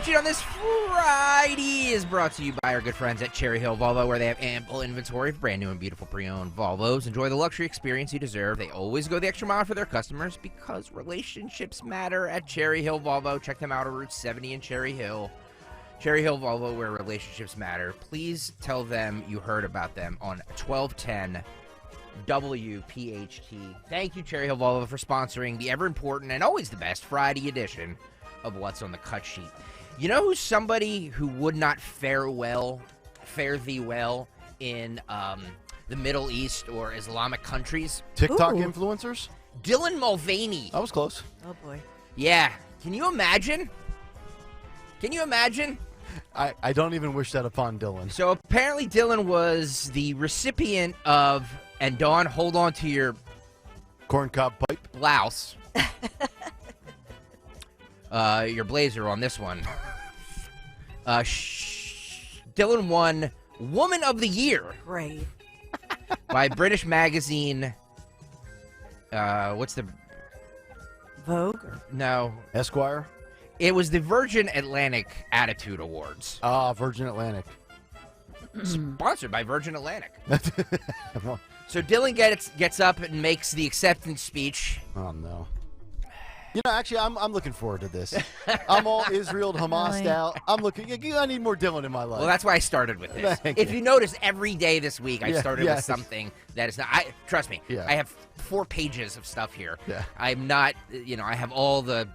Cutsheet on this Friday is brought to you by our good friends at Cherry Hill Volvo, where they have ample inventory of brand new and beautiful pre-owned Volvos. Enjoy the luxury experience you deserve. They always go the extra mile for their customers because relationships matter at Cherry Hill Volvo. Check them out on Route 70 in Cherry Hill. Cherry Hill Volvo, where relationships matter. Please tell them you heard about them on 1210 WPHT. Thank you, Cherry Hill Volvo, for sponsoring the ever-important and always the best Friday edition of What's on the Cutsheet. You know who's somebody who would not fare thee well in the Middle East or Islamic countries? TikTok influencers? Dylan Mulvaney. I was close. Oh, boy. Yeah. Can you imagine? Can you imagine? I don't even wish that upon Dylan. So apparently Dylan was the recipient of, and Dawn, hold on to your Corncob pipe? blouse. Your blazer on this one. Dylan won Woman of the Year. Great. By British magazine. What's the... Vogue? No. Esquire? It was the Virgin Atlantic Attitude Awards. Ah, Virgin Atlantic. Sponsored by Virgin Atlantic. So Dylan gets up and makes the acceptance speech. Oh, no. You know, actually, I'm looking forward to this. I'm all Israel to Hamas out. I need more Dylan in my life. Well, that's why I started with this. Thank If you. you notice, every day this week I started with something that is not. Trust me. Yeah. I have 4 pages of stuff here. Yeah. I'm not. I have all the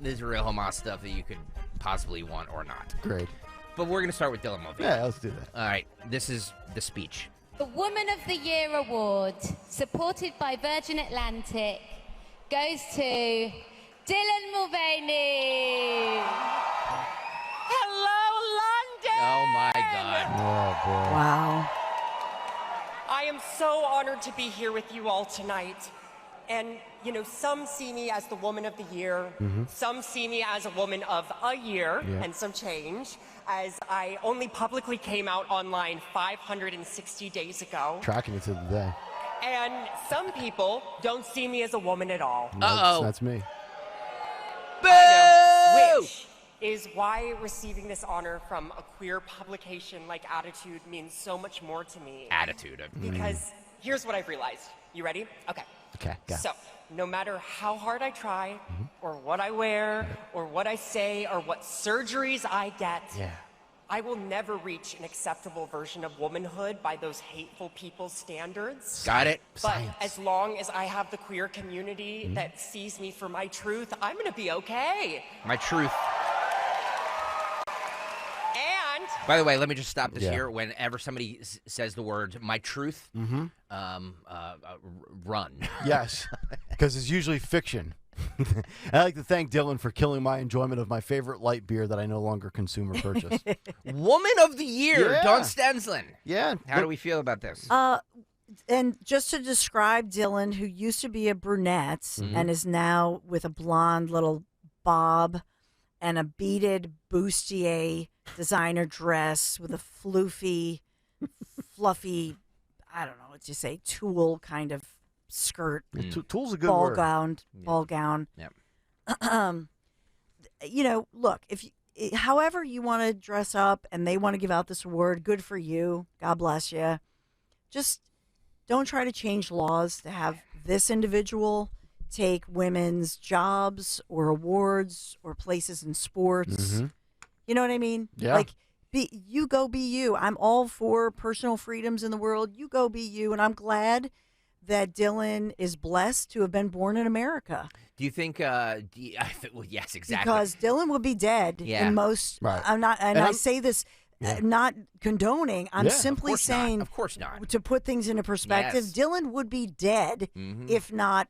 Israel Hamas stuff that you could possibly want or not. Great. But we're gonna start with Dylan Mulvaney. Yeah, let's do that. All right. This is the speech. The Woman of the Year award, supported by Virgin Atlantic, goes to Dylan Mulvaney. Hello, London! Oh, my God. Oh, boy. Wow. I am so honored to be here with you all tonight. And, some see me as the Woman of the Year. Some see me as a Woman of a Year and some change, as I only publicly came out online 560 days ago. Tracking it to the day. And some people don't see me as a woman at all. That's me. Boo! Which is why receiving this honor from a queer publication like Attitude means so much more to me. Attitude. Because here's what I've realized. You ready? Okay. Okay, go. So, no matter how hard I try, or what I wear, or what I say, or what surgeries I get, I will never reach an acceptable version of womanhood by those hateful people's standards. Got it. But as long as I have the queer community that sees me for my truth, I'm gonna be okay. My truth. And By the way, let me just stop this here. Whenever somebody says the word "my truth," run. Yes, because it's usually fiction. I'd like to thank Dylan for killing my enjoyment of my favorite light beer that I no longer consume or purchase. Woman of the Year, Yeah. Dawn Stenslin. Yeah. How do we feel about this? And just to describe Dylan, who used to be a brunette and is now with a blonde little bob and a beaded bustier designer dress with a fluffy, I don't know what you say, tulle kind of skirt. Tool's a good ball word. Ball gown. Yep. Look, however you want to dress up and they want to give out this award, good for you. God bless you. Just don't try to change laws to have this individual take women's jobs or awards or places in sports. You know what I mean? Yeah. Like, you go be you. I'm all for personal freedoms in the world. You go be you. And I'm glad that Dylan is blessed to have been born in America. Do you think? Well, yes, exactly. Because Dylan would be dead in most. Right. I'm not, and I say this not condoning. I'm Yeah, simply saying, of course not. to put things into perspective, Yes. Dylan would be dead if not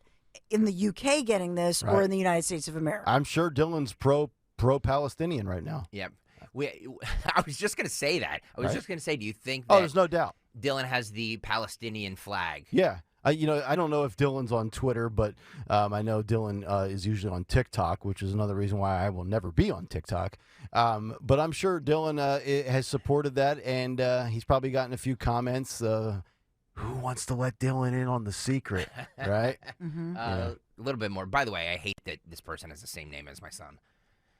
in the UK getting this or Right. in the United States of America. I'm sure Dylan's pro-Palestinian right now. Yep. I was just going to say that. I was just going to say, do you think Oh, that there's no doubt. Dylan has the Palestinian flag? Yeah. I don't know if Dylan's on Twitter, but I know Dylan is usually on TikTok, which is another reason why I will never be on TikTok. But I'm sure Dylan has supported that, and he's probably gotten a few comments. Who wants to let Dylan in on the secret, right? A little bit more. By the way, I hate that this person has the same name as my son.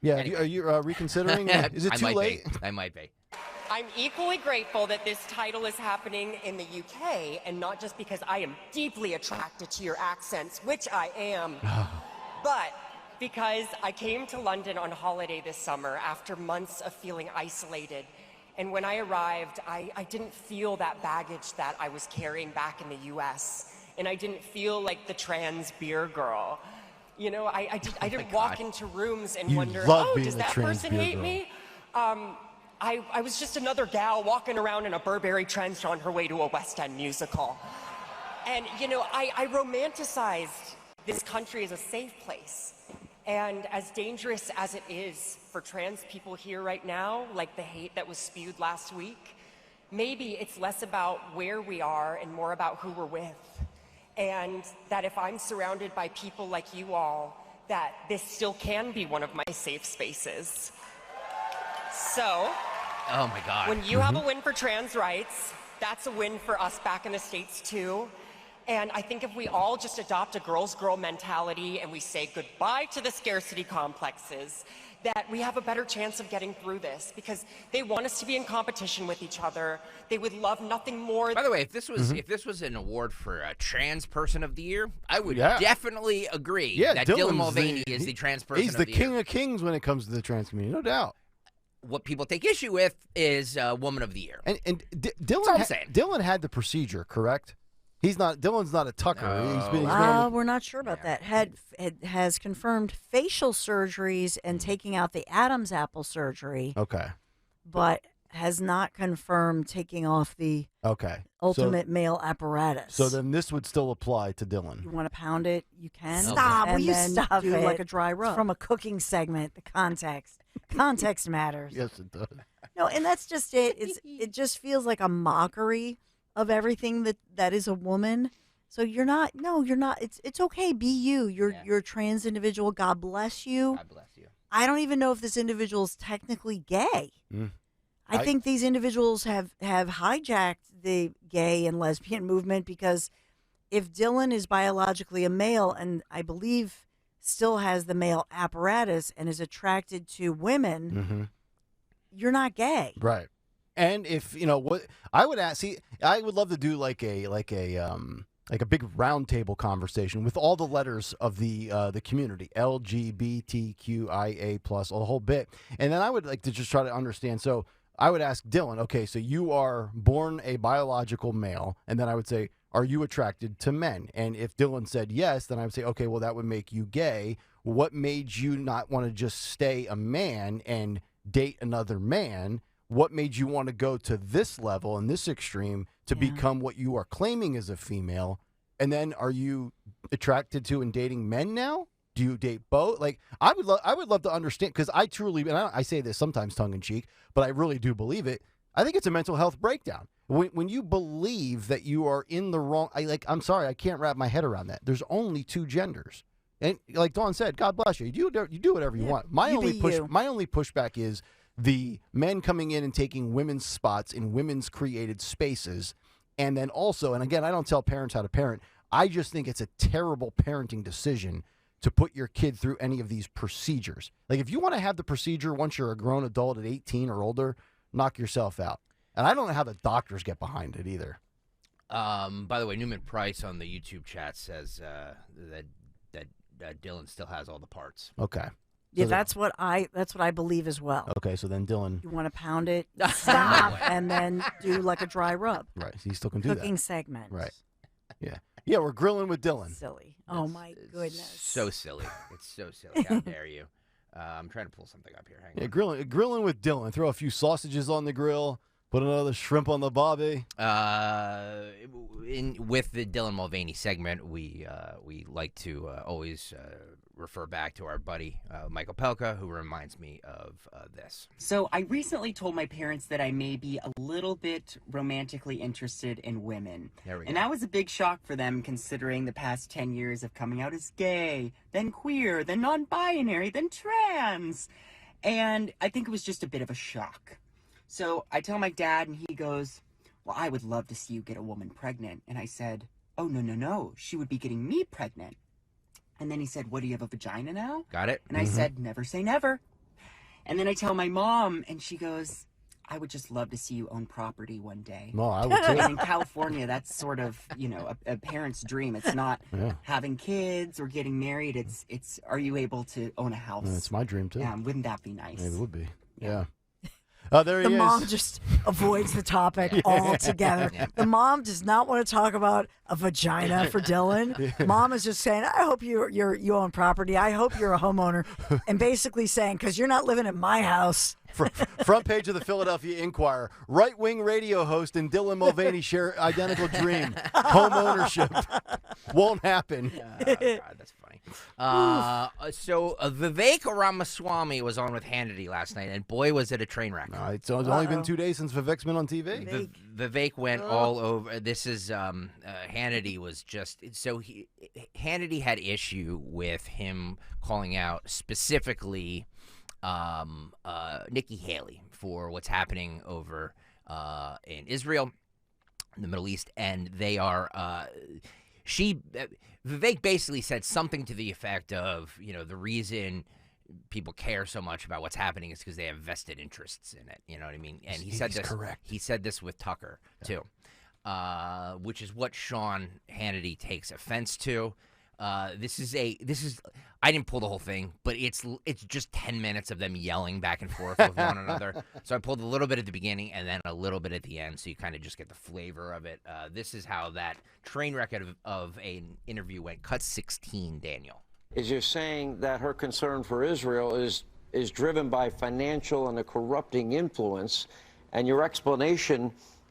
Yeah, Anyway. are you reconsidering? Is it too late? I might be. I'm equally grateful that this title is happening in the UK, and not just because I am deeply attracted to your accents, which I am, but because I came to London on holiday this summer after months of feeling isolated. And when I arrived, I didn't feel that baggage that I was carrying back in the US. And I didn't feel like the trans beer girl. You know, I didn't walk into rooms and wonder, oh, does that person hate me? I was just another gal walking around in a Burberry trench on her way to a West End musical. And, you know, I romanticized this country as a safe place. And as dangerous as it is for trans people here right now, like the hate that was spewed last week, maybe it's less about where we are and more about who we're with. And that if I'm surrounded by people like you all, that this still can be one of my safe spaces. So, Oh my God. when you have a win for trans rights, that's a win for us back in the States too. And I think if we all just adopt a girl's girl mentality and we say goodbye to the scarcity complexes, that we have a better chance of getting through this, because they want us to be in competition with each other. They would love nothing more. By the way, if this was an award for a trans person of the year, I would definitely agree that Dylan Mulvaney is the trans person of the year. He's the king of kings when it comes to the trans community, no doubt. What people take issue with is woman of the year. And Dylan, Dylan had the procedure, correct? He's not. Dylan's not a Tucker. No. We're not sure about that. Has confirmed facial surgeries and taking out the Adam's apple surgery. Okay. But has not confirmed taking off the ultimate male apparatus. So then this would still apply to Dylan. You want to pound it? You can. Stop. And Will you then stop do it? like a dry rub. It's from a cooking segment. The context. Context matters. Yes, it does. No, and that's just it. It just feels like a mockery of everything that is a woman. So you're not. No, you're not. It's okay. Be you. You're a trans individual. God bless you. God bless you. I don't even know if this individual is technically gay. I think these individuals have hijacked the gay and lesbian movement, because if Dylan is biologically a male and I believe still has the male apparatus and is attracted to women, you're not gay. Right. And if you know what I would ask, I would love to do like a big roundtable conversation with all the letters of the community, LGBTQIA+, the whole bit, and then I would like to just try to understand. So I would ask Dylan, okay, so you are born a biological male, and then I would say, are you attracted to men? And if Dylan said yes, then I would say, okay, well that would make you gay. What made you not want to just stay a man and date another man? What made you want to go to this level and this extreme to become what you are claiming as a female? And then are you attracted to and dating men now? Do you date both? Like, I would love to understand, because I truly, and I say this sometimes tongue in cheek, but I really do believe it. I think it's a mental health breakdown. When you believe that you are in the wrong, I'm sorry, I can't wrap my head around that. There's only two genders. And like Dawn said, God bless you. You do whatever you want. My only pushback is the men coming in and taking women's spots in women's created spaces. And then also, and again, I don't tell parents how to parent. I just think it's a terrible parenting decision to put your kid through any of these procedures. Like, if you want to have the procedure once you're a grown adult at 18 or older, knock yourself out. And I don't know how the doctors get behind it either. By the way, Newman Price on the YouTube chat says that Dylan still has all the parts. Okay. Yeah, that's what I believe as well. Okay, so then Dylan, you want to pound it, stop, and then do like a dry rub. Right, he still can do that. Cooking segment. Right. Yeah. Yeah, we're grilling with Dylan. Silly. Oh my goodness. So silly. It's so silly. How dare you? I'm trying to pull something up here. Hang on. Grilling with Dylan. Throw a few sausages on the grill. Put another shrimp on the barbie. With the Dylan Mulvaney segment, we like to always refer back to our buddy Michael Pelka, who reminds me of this. So I recently told my parents that I may be a little bit romantically interested in women. There we go. And that was a big shock for them, considering the past 10 years of coming out as gay, then queer, then non-binary, then trans. And I think it was just a bit of a shock. So I tell my dad, and he goes, well, I would love to see you get a woman pregnant. And I said, oh, no. She would be getting me pregnant. And then he said, what, do you have a vagina now? Got it. And I said, never say never. And then I tell my mom, and she goes, I would just love to see you own property one day. No, I would too. And in California, that's sort of, a parent's dream. It's not having kids or getting married. It's are you able to own a house? It's my dream too. Yeah, wouldn't that be nice? It would be. Yeah. Oh, there he The is. mom just avoids the topic altogether. The mom does not want to talk about a vagina for Dylan. Mom is just saying, I hope you own property. I hope you're a homeowner. And basically saying, because you're not living at my house. Front page of the Philadelphia Inquirer. Right-wing radio host and Dylan Mulvaney share identical dream. Home ownership. Won't happen. God, that's funny. So Vivek Ramaswamy was on with Hannity last night, and boy, was it a train wreck. It's only been 2 days since Vivek's been on TV. Vivek went all over. This is Hannity was just so Hannity had issue with him calling out specifically Nikki Haley for what's happening over in Israel, in the Middle East, and they are. Vivek basically said something to the effect of, the reason people care so much about what's happening is because they have vested interests in it. You know what I mean? And he said this. Correct. He said this with Tucker too, which is what Sean Hannity takes offense to. This is. I didn't pull the whole thing, but it's just 10 minutes of them yelling back and forth with one another. So I pulled a little bit at the beginning and then a little bit at the end, so you kind of just get the flavor of it. This is how that train wreck of an interview went. Cut 16, Daniel. Is you're saying that her concern for Israel is driven by financial and a corrupting influence, and your explanation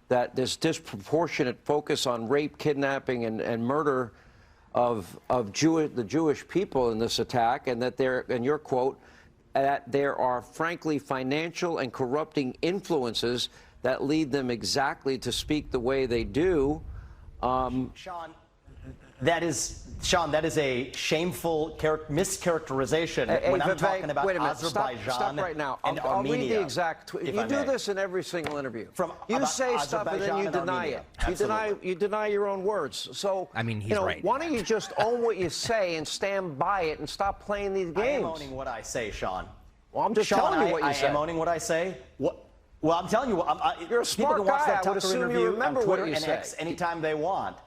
that this disproportionate focus on rape, kidnapping, and murder of the Jewish people in this attack, and that and your quote, that there are frankly financial and corrupting influences that lead them exactly to speak the way they do. Sean, that is a shameful mischaracterization when I'm talking about wait a minute, Azerbaijan stop right now. and I'll read Armenia. the exact. You do this in every single interview. You say stuff and then you deny it. You deny your own words. So I mean, he's right. Why don't you just own what you say and stand by it and stop playing these games? I am owning what I say, Sean. Well, I'm just telling you what you say. I am owning what I say. Well, I'm telling you, you're a smart people can watch guy. that I would Tucker assume you interview remember on what Twitter you and say. X anytime they want.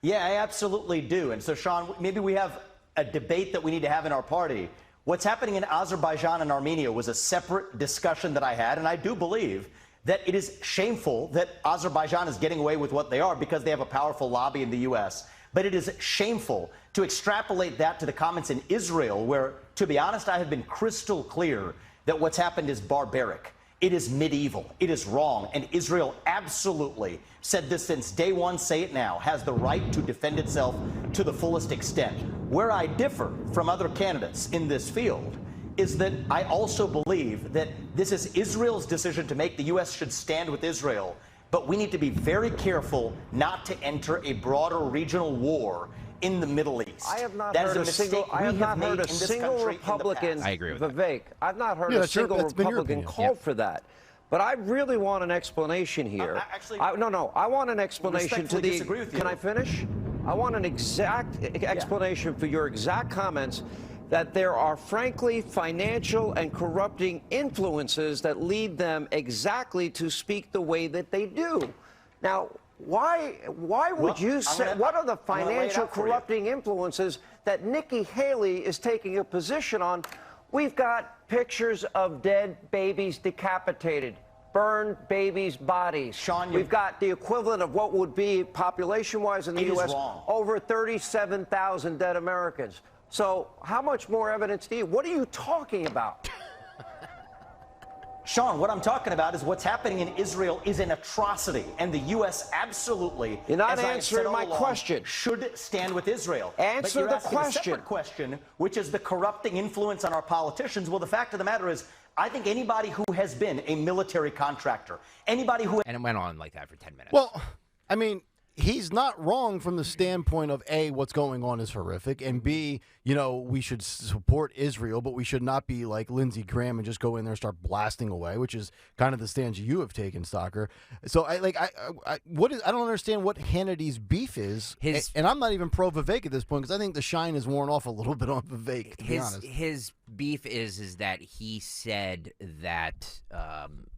Yeah, I absolutely do. And so, Sean, maybe we have a debate that we need to have in our party. What's happening in Azerbaijan and Armenia was a separate discussion that I had, and I do believe that it is shameful that Azerbaijan is getting away with what they are because they have a powerful lobby in the U.S. But it is shameful to extrapolate that to the comments in Israel, where, to be honest, I have been crystal clear that what's happened is barbaric. It is medieval. It is wrong. And Israel absolutely said this since day one, say it now, has the right to defend itself to the fullest extent. Where I differ from other candidates in this field is that I also believe that this is Israel's decision to make. The U.S. should stand with Israel. But we need to be very careful not to enter a broader regional war in the Middle East. I have not heard a single Republican. I agree with Vivek. I've not heard a single Republican call for that. But I really want an explanation here. I want an explanation to the. Can I finish? I want an exact explanation for your exact comments that there are frankly financial and corrupting influences that lead them exactly to speak the way that they do. Now, why would you say, what are the financial corrupting influences that Nikki Haley is taking a position on? We've got pictures of dead babies decapitated, burned babies' bodies. Sean, we've got the equivalent of what would be population-wise in the U.S. over 37,000 dead Americans. So how much more evidence do you? What are you talking about? Sean, what I'm talking about is what's happening in Israel is an atrocity, and the U.S. absolutely, you're not answering my question, should stand with Israel. Answer the question. A separate question, which is the corrupting influence on our politicians. Well, the fact of the matter is, I think anybody who has been a military contractor, anybody who... And it went on like that for 10 minutes. Well, I mean, he's not wrong from the standpoint of A, what's going on is horrific, and B, we should support Israel, but we should not be like Lindsey Graham and just go in there and start blasting away, which is kind of the stance you have taken, Stalker. So I don't understand what Hannity's beef is, and I'm not even pro Vivek at this point because I think the shine has worn off a little bit on Vivek. To be honest, his beef is that he said that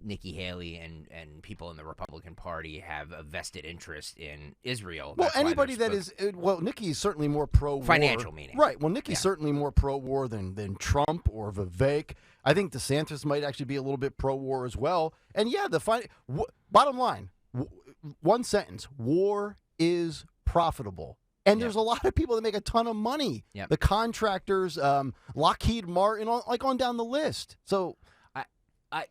Nikki Haley and people in the Republican Party have a vested interest in Israel. Well, anybody that is Nikki is certainly more pro-war. Financial meaning. Right. Well, Nikki's certainly more pro-war than Trump or Vivek. I think DeSantis might actually be a little bit pro-war as well. And yeah, bottom line, one sentence: war is profitable. And there's a lot of people that make a ton of money. Yep. The contractors, Lockheed Martin, on down the list. So I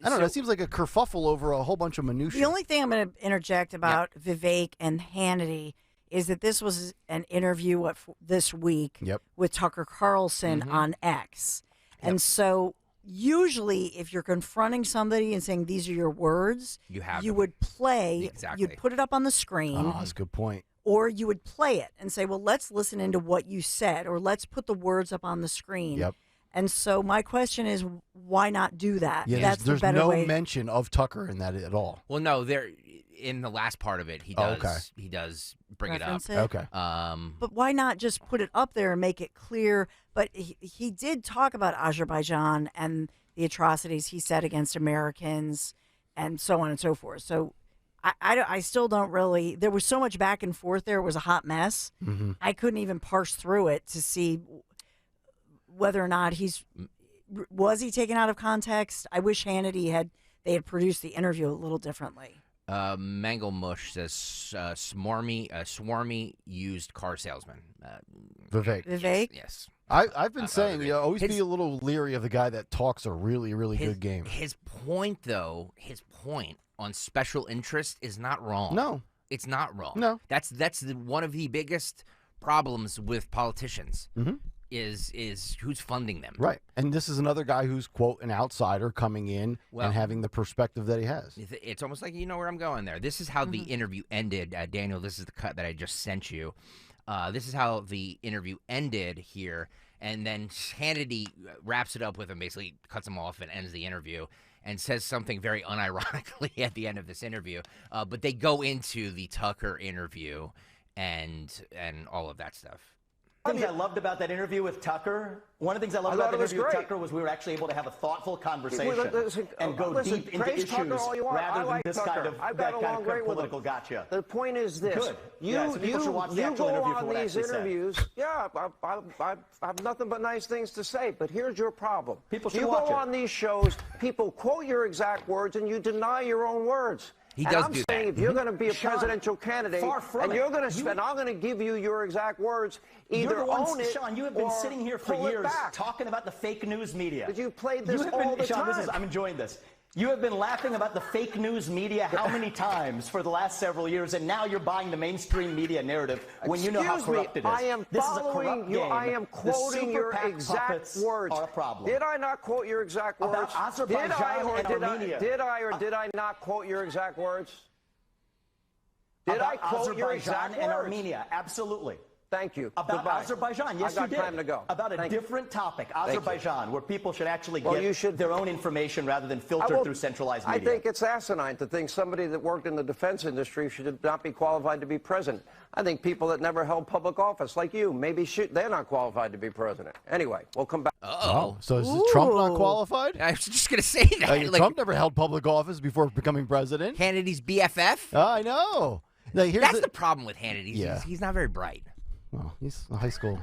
don't know. It seems like a kerfuffle over a whole bunch of minutiae. The only thing I'm going to interject about Vivek and Hannity is that this was an interview this week with Tucker Carlson on X. And so usually if you're confronting somebody and saying these are your words, you would play, you'd put it up on the screen. Oh, that's a good point. Or you would play it and say, well, let's listen into what you said, or let's put the words up on the screen. Yep. And so my question is, why not do that? Yeah, that's there's the better no way. mention of Tucker in that at all. Well, no, in the last part of it, he does he does bring Reference it up. it? Okay. But why not just put it up there and make it clear? But he did talk about Azerbaijan and the atrocities he said against Americans and so on and so forth. So I still don't really. There was so much back and forth there. It was a hot mess. Mm-hmm. I couldn't even parse through it to see whether or not was he taken out of context. I wish Hannity they had produced the interview a little differently. Mangle Mush says swarmy used car salesman. Vivek. Yes. I've been saying, always be a little leery of the guy that talks a really, really good game. His point on special interest is not wrong. No. It's not wrong. No. That's one of the biggest problems with politicians is who's funding them. Right. And this is another guy who's, quote, an outsider coming in and having the perspective that he has. It's almost like you know where I'm going there. This is how the interview ended. Daniel, this is the cut that I just sent you. This is how the interview ended here. And then Hannity wraps it up with him, basically cuts him off and ends the interview and says something very unironically at the end of this interview. But they go into the Tucker interview and all of that stuff. One of the things I loved about that interview with Tucker, one of the things I loved about that interview with Tucker was we were actually able to have a thoughtful conversation and go deep into issues rather than this kind of political gotcha. The point is this. Good. You go on these interviews. Yeah, I have nothing but nice things to say, but here's your problem. People should you watch go it. on these shows, people quote your exact words, and you deny your own words. He does I'm do saying that. if you're going to be a presidential candidate, and you're going to, and I'm going to give you your exact words, either own it, Sean, you have been sitting here for years talking about the fake news media. But you played this all the Sean, time. I'm enjoying this. You have been laughing about the fake news media how many times for the last several years, and now you're buying the mainstream media narrative when you know how corrupt it is. I am this following is a corrupt you. game. I am quoting your exact words. Are a problem. Did I not quote your exact words? About Azerbaijan and Armenia. Did I not quote your exact words? Did I quote your exact and words? Armenia? Absolutely. Thank you. About Goodbye. Azerbaijan, yes, I got you did. time to go. About a different topic, Azerbaijan, where people should actually get their own information rather than filtered through centralized media. I think it's asinine to think somebody that worked in the defense industry should not be qualified to be president. I think people that never held public office, like you, maybe they're not qualified to be president. Anyway, we'll come back. Uh-oh. So is Trump not qualified? I was just going to say that. Trump never held public office before becoming president. Hannity's BFF? I know. Now, that's the problem with Hannity. Yeah. He's not very bright. Well, he's a high school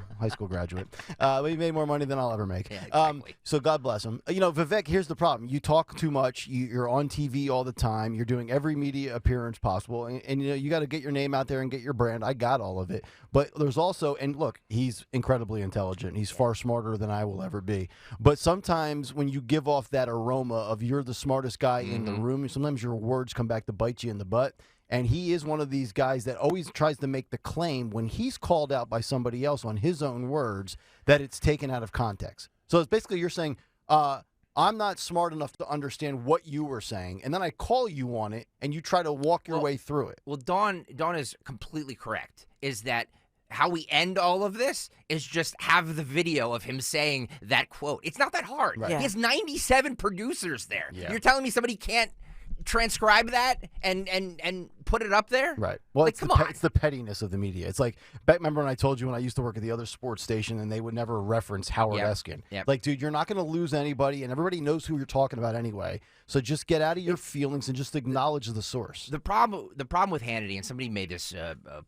graduate. He made more money than I'll ever make. Yeah, exactly. So God bless him. Vivek, here's the problem. You talk too much. You're on TV all the time. You're doing every media appearance possible. And you got to get your name out there and get your brand. I got all of it. But there's also, and look, he's incredibly intelligent. He's far smarter than I will ever be. But sometimes when you give off that aroma of you're the smartest guy in the room, sometimes your words come back to bite you in the butt. And he is one of these guys that always tries to make the claim when he's called out by somebody else on his own words that it's taken out of context. So it's basically you're saying, I'm not smart enough to understand what you were saying, and then I call you on it, and you try to walk your way through it. Well, Dawn is completely correct, is that how we end all of this is just have the video of him saying that quote. It's not that hard. Right. He has 97 producers there. Yeah. You're telling me somebody can't transcribe that and put it up there? Right. Well, like, it's the pettiness of the media. It's like, remember when I told you when I used to work at the other sports station and they would never reference Howard Eskin? Yep. Like, dude, you're not going to lose anybody, and everybody knows who you're talking about anyway. So just get out of your feelings and just acknowledge the source. The problem with Hannity, and somebody made this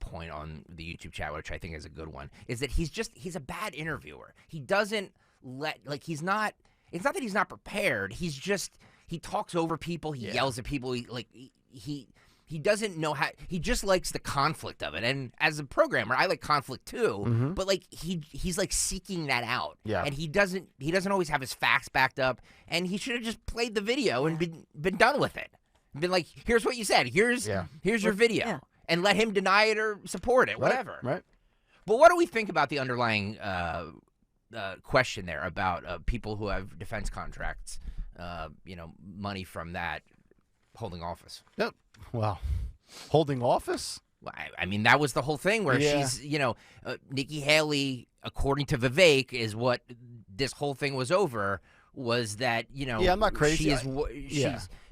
point on the YouTube chat, which I think is a good one, is that he's a bad interviewer. He doesn't it's not that he's not prepared. He talks over people. He yells at people. He doesn't know how. He just likes the conflict of it. And as a programmer, I like conflict too. But like he's like seeking that out. Yeah. And he doesn't always have his facts backed up. And he should have just played the video and been done with it. Been like, here's what you said. Here's your video. Yeah. And let him deny it or support it. Whatever. Right. But what do we think about the underlying question there about people who have defense contracts? Money from that holding office. Yep. Well, holding office? I mean, that was the whole thing where she's, Nikki Haley, according to Vivek, is what this whole thing was over, was that, I'm not crazy.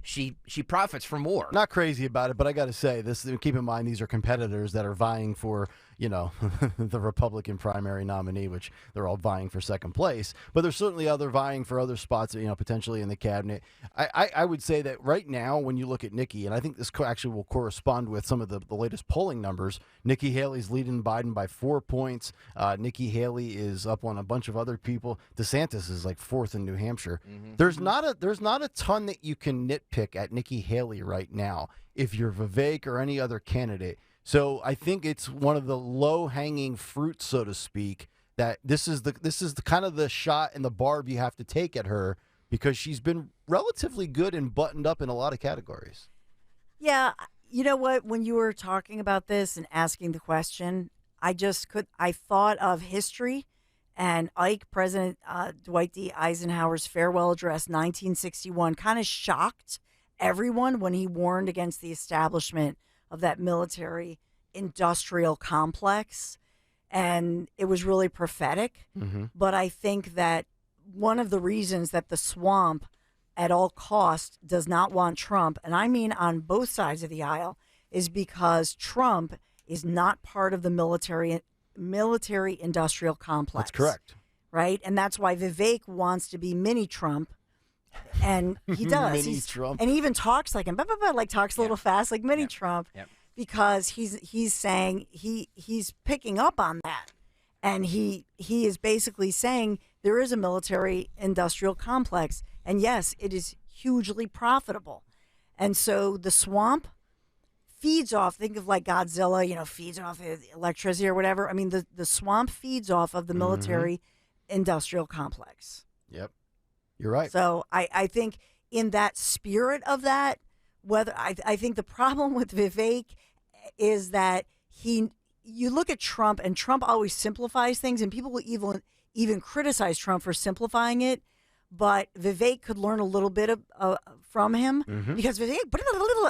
She profits from war. Not crazy about it, but I got to say, keep in mind, these are competitors that are vying for, the Republican primary nominee, which they're all vying for second place. But there's certainly vying for other spots, potentially in the cabinet. I would say that right now, when you look at Nikki, and I think this actually will correspond with some of the latest polling numbers, Nikki Haley's leading Biden by 4 points. Nikki Haley is up on a bunch of other people. DeSantis is like fourth in New Hampshire. There's not a ton that you can nitpick at Nikki Haley right now if you're Vivek or any other candidate. So I think it's one of the low-hanging fruits, so to speak, that this is the kind of the shot and the barb you have to take at her, because she's been relatively good and buttoned up in a lot of categories. Yeah, you know what? When you were talking about this and asking the question, I thought of history and President Dwight D. Eisenhower's farewell address, 1961, kind of shocked everyone when he warned against the establishment of that military industrial complex. And it was really prophetic. But I think that one of the reasons that the swamp at all costs does not want Trump, and I mean on both sides of the aisle, is because Trump is not part of the military industrial complex. That's correct. Right? And that's why Vivek wants to be mini Trump. And he does. Mini Trump. And he even talks like him, talks a little fast, like mini Trump, because he's saying he's picking up on that. And he is basically saying there is a military industrial complex. And yes, it is hugely profitable. And so the swamp feeds off, think of like Godzilla, feeds off electricity or whatever. I mean, the swamp feeds off of the military industrial complex. Yep. You're right. So I think in that spirit of that, I think the problem with Vivek is that you look at Trump, and Trump always simplifies things, and people will even criticize Trump for simplifying it. But Vivek could learn a little bit from him, because Vivek,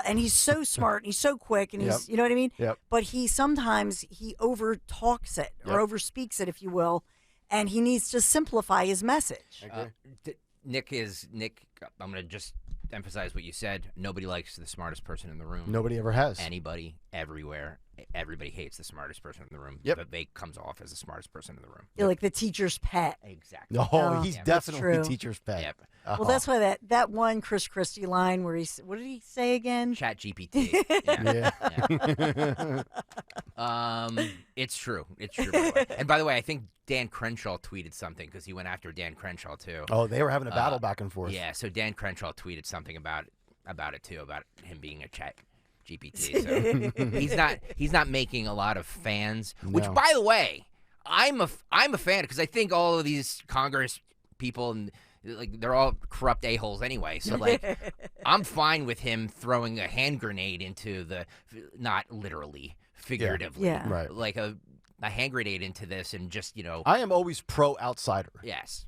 and he's so smart and he's so quick, and he's, you know what I mean? Yep. But sometimes he over talks it or over speaks it, if you will, and he needs to simplify his message. Nick, I'm going to just emphasize what you said. Nobody likes the smartest person in the room. Nobody ever has. Anybody, everywhere. Everybody hates the smartest person in the room. Yep. Vivek comes off as the smartest person in the room. You're like the teacher's pet. Exactly. Oh, he's definitely true. teacher's pet. Yep. Well, that's why that one Chris Christie line where what did he say again? Chat GPT. It's true. It's true. By the way. And by the way, I think Dan Crenshaw tweeted something, because he went after Dan Crenshaw too. Oh, they were having a battle back and forth. Yeah. So Dan Crenshaw tweeted something about it too, about him being a chat GPT. So he's not making a lot of fans. No. Which, by the way, I'm a fan, because I think all of these Congress people and they're all corrupt a-holes anyway. So I'm fine with him throwing a hand grenade into not literally, figuratively, right, like a hand grenade into this, and just I am always pro outsider. Yes.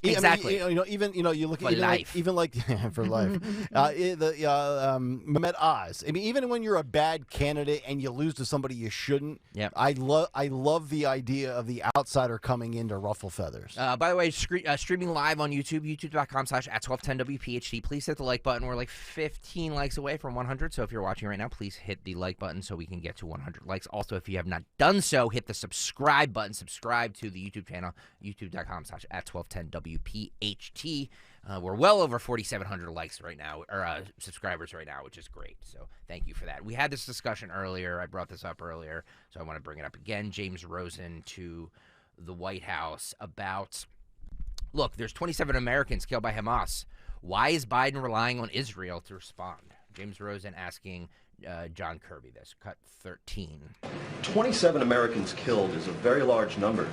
Exactly. I mean, even you look at even like for life. Mehmet Oz. I mean, even when you're a bad candidate and you lose to somebody you shouldn't. Yep. I love the idea of the outsider coming in to ruffle feathers. By the way, streaming live on YouTube, youtube.com/@1210WPHT. Please hit the like button. We're like 15 likes away from 100. So if you're watching right now, please hit the like button so we can get to 100 likes. Also, if you have not done so, hit the subscribe button. Subscribe to the YouTube channel, youtube.com/@1210WPHT. We're well over 4,700 likes right now, or subscribers right now, which is great. So thank you for that. We had this discussion earlier. I brought this up earlier, so I want to bring it up again. James Rosen to the White House about, look, there's 27 Americans killed by Hamas. Why is Biden relying on Israel to respond? James Rosen asking John Kirby this. Cut 13. 27 Americans killed is a very large number.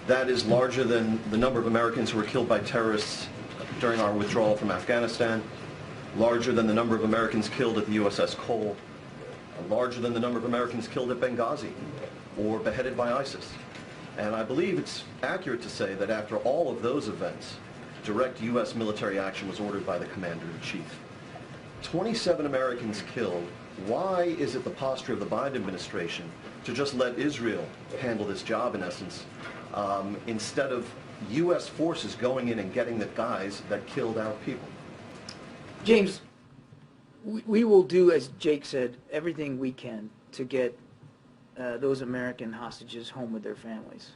That is larger than the number of Americans who were killed by terrorists during our withdrawal from Afghanistan, larger than the number of Americans killed at the USS Cole, larger than the number of Americans killed at Benghazi or beheaded by ISIS. And I believe it's accurate to say that after all of those events, direct U.S. military action was ordered by the Commander-in-Chief. 27 Americans killed. Why is it the posture of the Biden administration to just let Israel handle this job, in essence, instead of U.S. forces going in and getting the guys that killed our people? James, we will do, as Jake said, everything we can to get those American hostages home with their families.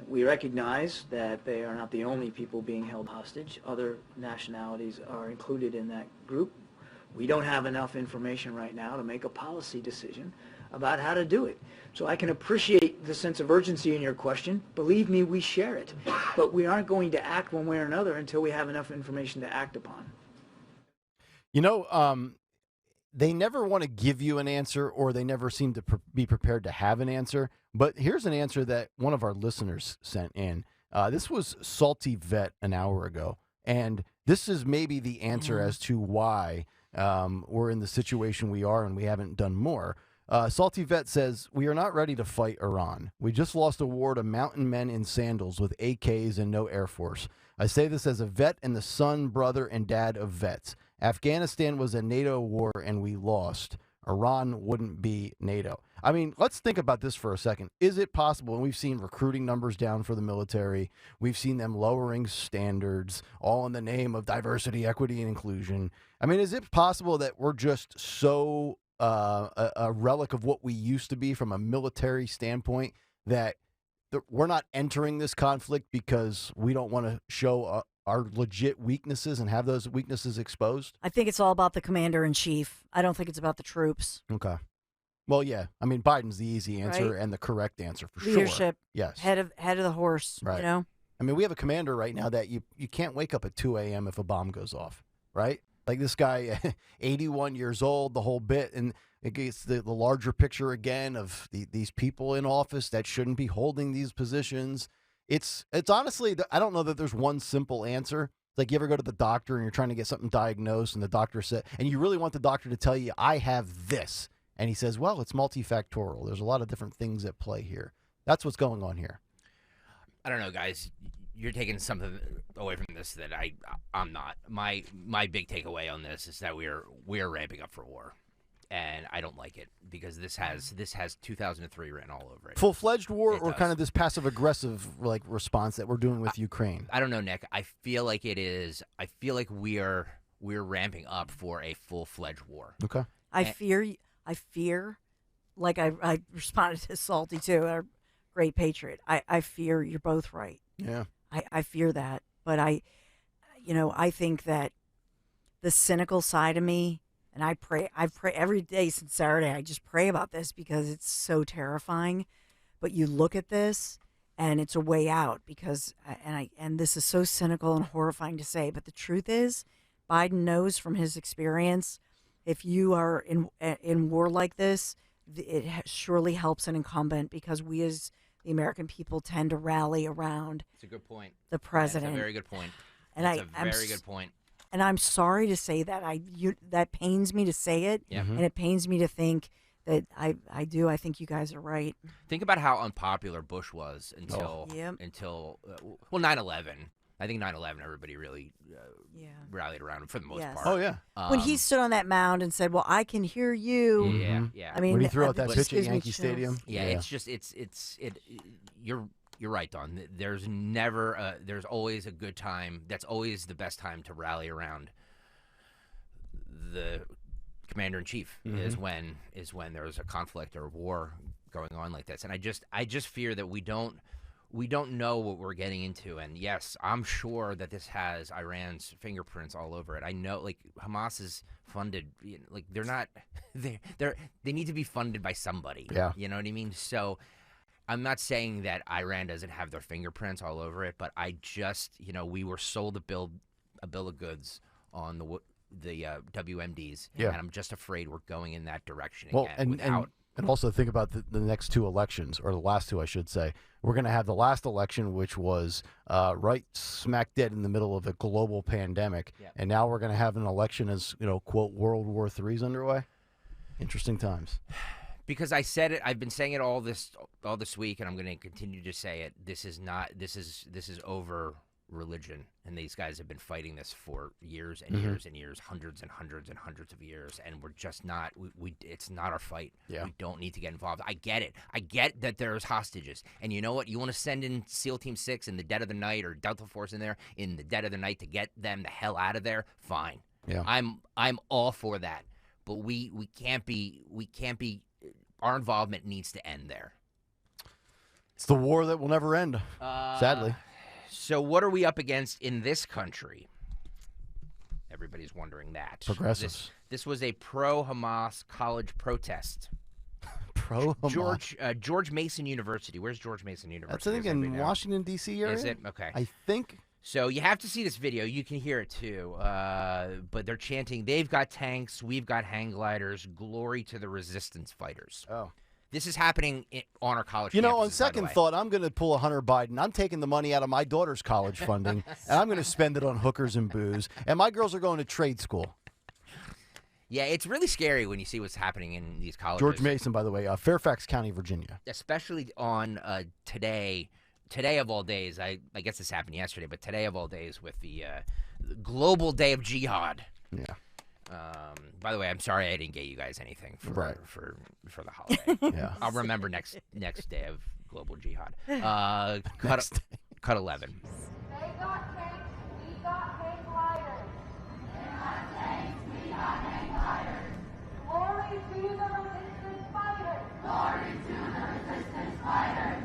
We recognize that they are not the only people being held hostage. Other nationalities are included in that group. We don't have enough information right now to make a policy decision about how to do it. So I can appreciate the sense of urgency in your question. Believe me, we share it. But we aren't going to act one way or another until we have enough information to act upon. You know, they never want to give you an answer, or they never seem to be prepared to have an answer. But here's an answer that one of our listeners sent in. This was Salty Vet an hour ago. And this is maybe the answer as to why we're in the situation we are and we haven't done more. Salty Vet says, we are not ready to fight Iran. We just lost a war to mountain men in sandals with AKs and no Air Force. I say this as a vet and the son, brother, and dad of vets. Afghanistan was a NATO war and we lost. Iran wouldn't be NATO. I mean, let's think about this for a second. Is it possible, and we've seen recruiting numbers down for the military, we've seen them lowering standards, all in the name of diversity, equity, and inclusion. I mean, is it possible that we're just so a relic of what we used to be from a military standpoint that we're not entering this conflict because we don't want to show our legit weaknesses and have those weaknesses exposed? I think it's all about the commander-in-chief. I don't think it's about the troops. Okay. Well, yeah. I mean, Biden's the easy answer and the correct answer for Leadership, sure. Yes. Head of the horse, right. You know? I mean, we have a commander right now that you can't wake up at 2 a.m. if a bomb goes off, right? Like this guy, 81 years old, the whole bit. And it gets the larger picture again of these people in office that shouldn't be holding these positions. It's honestly, I don't know that there's one simple answer. Like, you ever go to the doctor and you're trying to get something diagnosed, and the doctor said, and you really want the doctor to tell you, I have this. And he says, well, it's multifactorial. There's a lot of different things at play here. That's what's going on here. I don't know, guys. You're taking something away from this that I'm not. My big takeaway on this is that we're ramping up for war. And I don't like it because this has 2003 written all over it. Full-fledged war, or kind of this passive-aggressive like response that we're doing with Ukraine? I don't know, Nick. I feel like it is. I feel like we're ramping up for a full-fledged war. Okay. I fear, like I responded to Salty too, our great patriot. I fear you're both right. Yeah. I fear that, but I think that the cynical side of me. And I pray every day since Saturday. I just pray about this because it's so terrifying. But you look at this, and it's a way out because, and this is so cynical and horrifying to say, but the truth is, Biden knows from his experience, if you are in war like this, it surely helps an incumbent because we as the American people tend to rally around. It's a good point. The president. That's a very good point. And very good point. And I'm sorry to say that. That pains me to say it, and it pains me to think that I think you guys are right. Think about how unpopular Bush was until 9/11. I think 9/11, everybody really rallied around him for the most part. Oh, yeah. When he stood on that mound and said, well, I can hear you. Yeah. I mean, when he threw out that pitch at gives me Yankee chills. Stadium. Yeah, it's just you're right, Don. There's never there's always a good time. That's always the best time to rally around the commander in chief is when there's a conflict or war going on like this. And I just fear that we don't know what we're getting into. And yes, I'm sure that this has Iran's fingerprints all over it. I know, like, Hamas is funded, like, they're not they need to be funded by somebody. Yeah. You know what I mean? So I'm not saying that Iran doesn't have their fingerprints all over it, but I just, we were sold a bill of goods on the WMDs, and I'm just afraid we're going in that direction again. And also think about the next two elections, or the last two, I should say. We're going to have the last election, which was right smack dead in the middle of a global pandemic, and now we're going to have an election as, quote, World War III's underway. Interesting times. Because I said it, I've been saying it all this week, and I'm going to continue to say it. This is over religion, and these guys have been fighting this for years and years and years, hundreds and hundreds and hundreds of years, and we're just not. It's not our fight. Yeah. We don't need to get involved. I get it. I get that there's hostages, and you know what? You want to send in SEAL Team 6 in the dead of the night, or Delta Force in there in the dead of the night to get them the hell out of there. Fine. Yeah. I'm all for that, but we can't be. Our involvement needs to end there. It's the war that will never end, sadly. So what are we up against in this country? Everybody's wondering that. Progressives. This was a pro-Hamas college protest. Pro-Hamas. George Mason University. Where's George Mason University? That's, I think, in Washington, D.C. area? Is it? Okay. I think. So you have to see this video. You can hear it, too. But they're chanting, they've got tanks, we've got hang gliders, glory to the resistance fighters. Oh. This is happening on our college campuses, on second thought, I'm going to pull a Hunter Biden. I'm taking the money out of my daughter's college funding, and I'm going to spend it on hookers and booze. And my girls are going to trade school. Yeah, it's really scary when you see what's happening in these colleges. George Mason, by the way, Fairfax County, Virginia. Especially on today of all days. I guess this happened yesterday, but today of all days with the Global Day of Jihad. Yeah. By the way, I'm sorry I didn't get you guys anything for the holiday. Yeah. I'll remember next day of Global Jihad. Cut 11. They got tanks, we got hang gliders. They got tanks, we got hang gliders. Glory to the resistance fighters. Glory to the resistance fighters.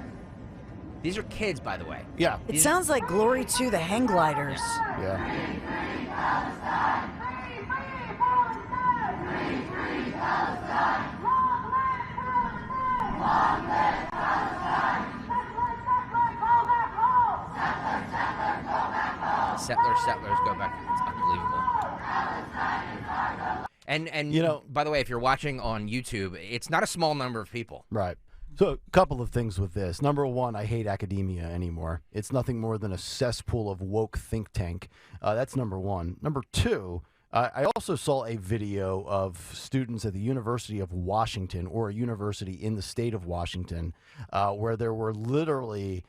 These are kids, by the way. Yeah. It sounds like glory to the hang gliders. Yeah. Free, free Palestine. Free, free Palestine. Free, free Palestine. Long live Palestine. Long live Palestine. Settler, settler, go back home. Settler, settler, go back home. Settlers go back. It's unbelievable. Palestine is our home. And by the way, if you're watching on YouTube, it's not a small number of people. Right. So a couple of things with this. Number one, I hate academia anymore. It's nothing more than a cesspool of woke think tank. That's number one. Number two, I also saw a video of students at the University of Washington, or a university in the state of Washington, where there were literally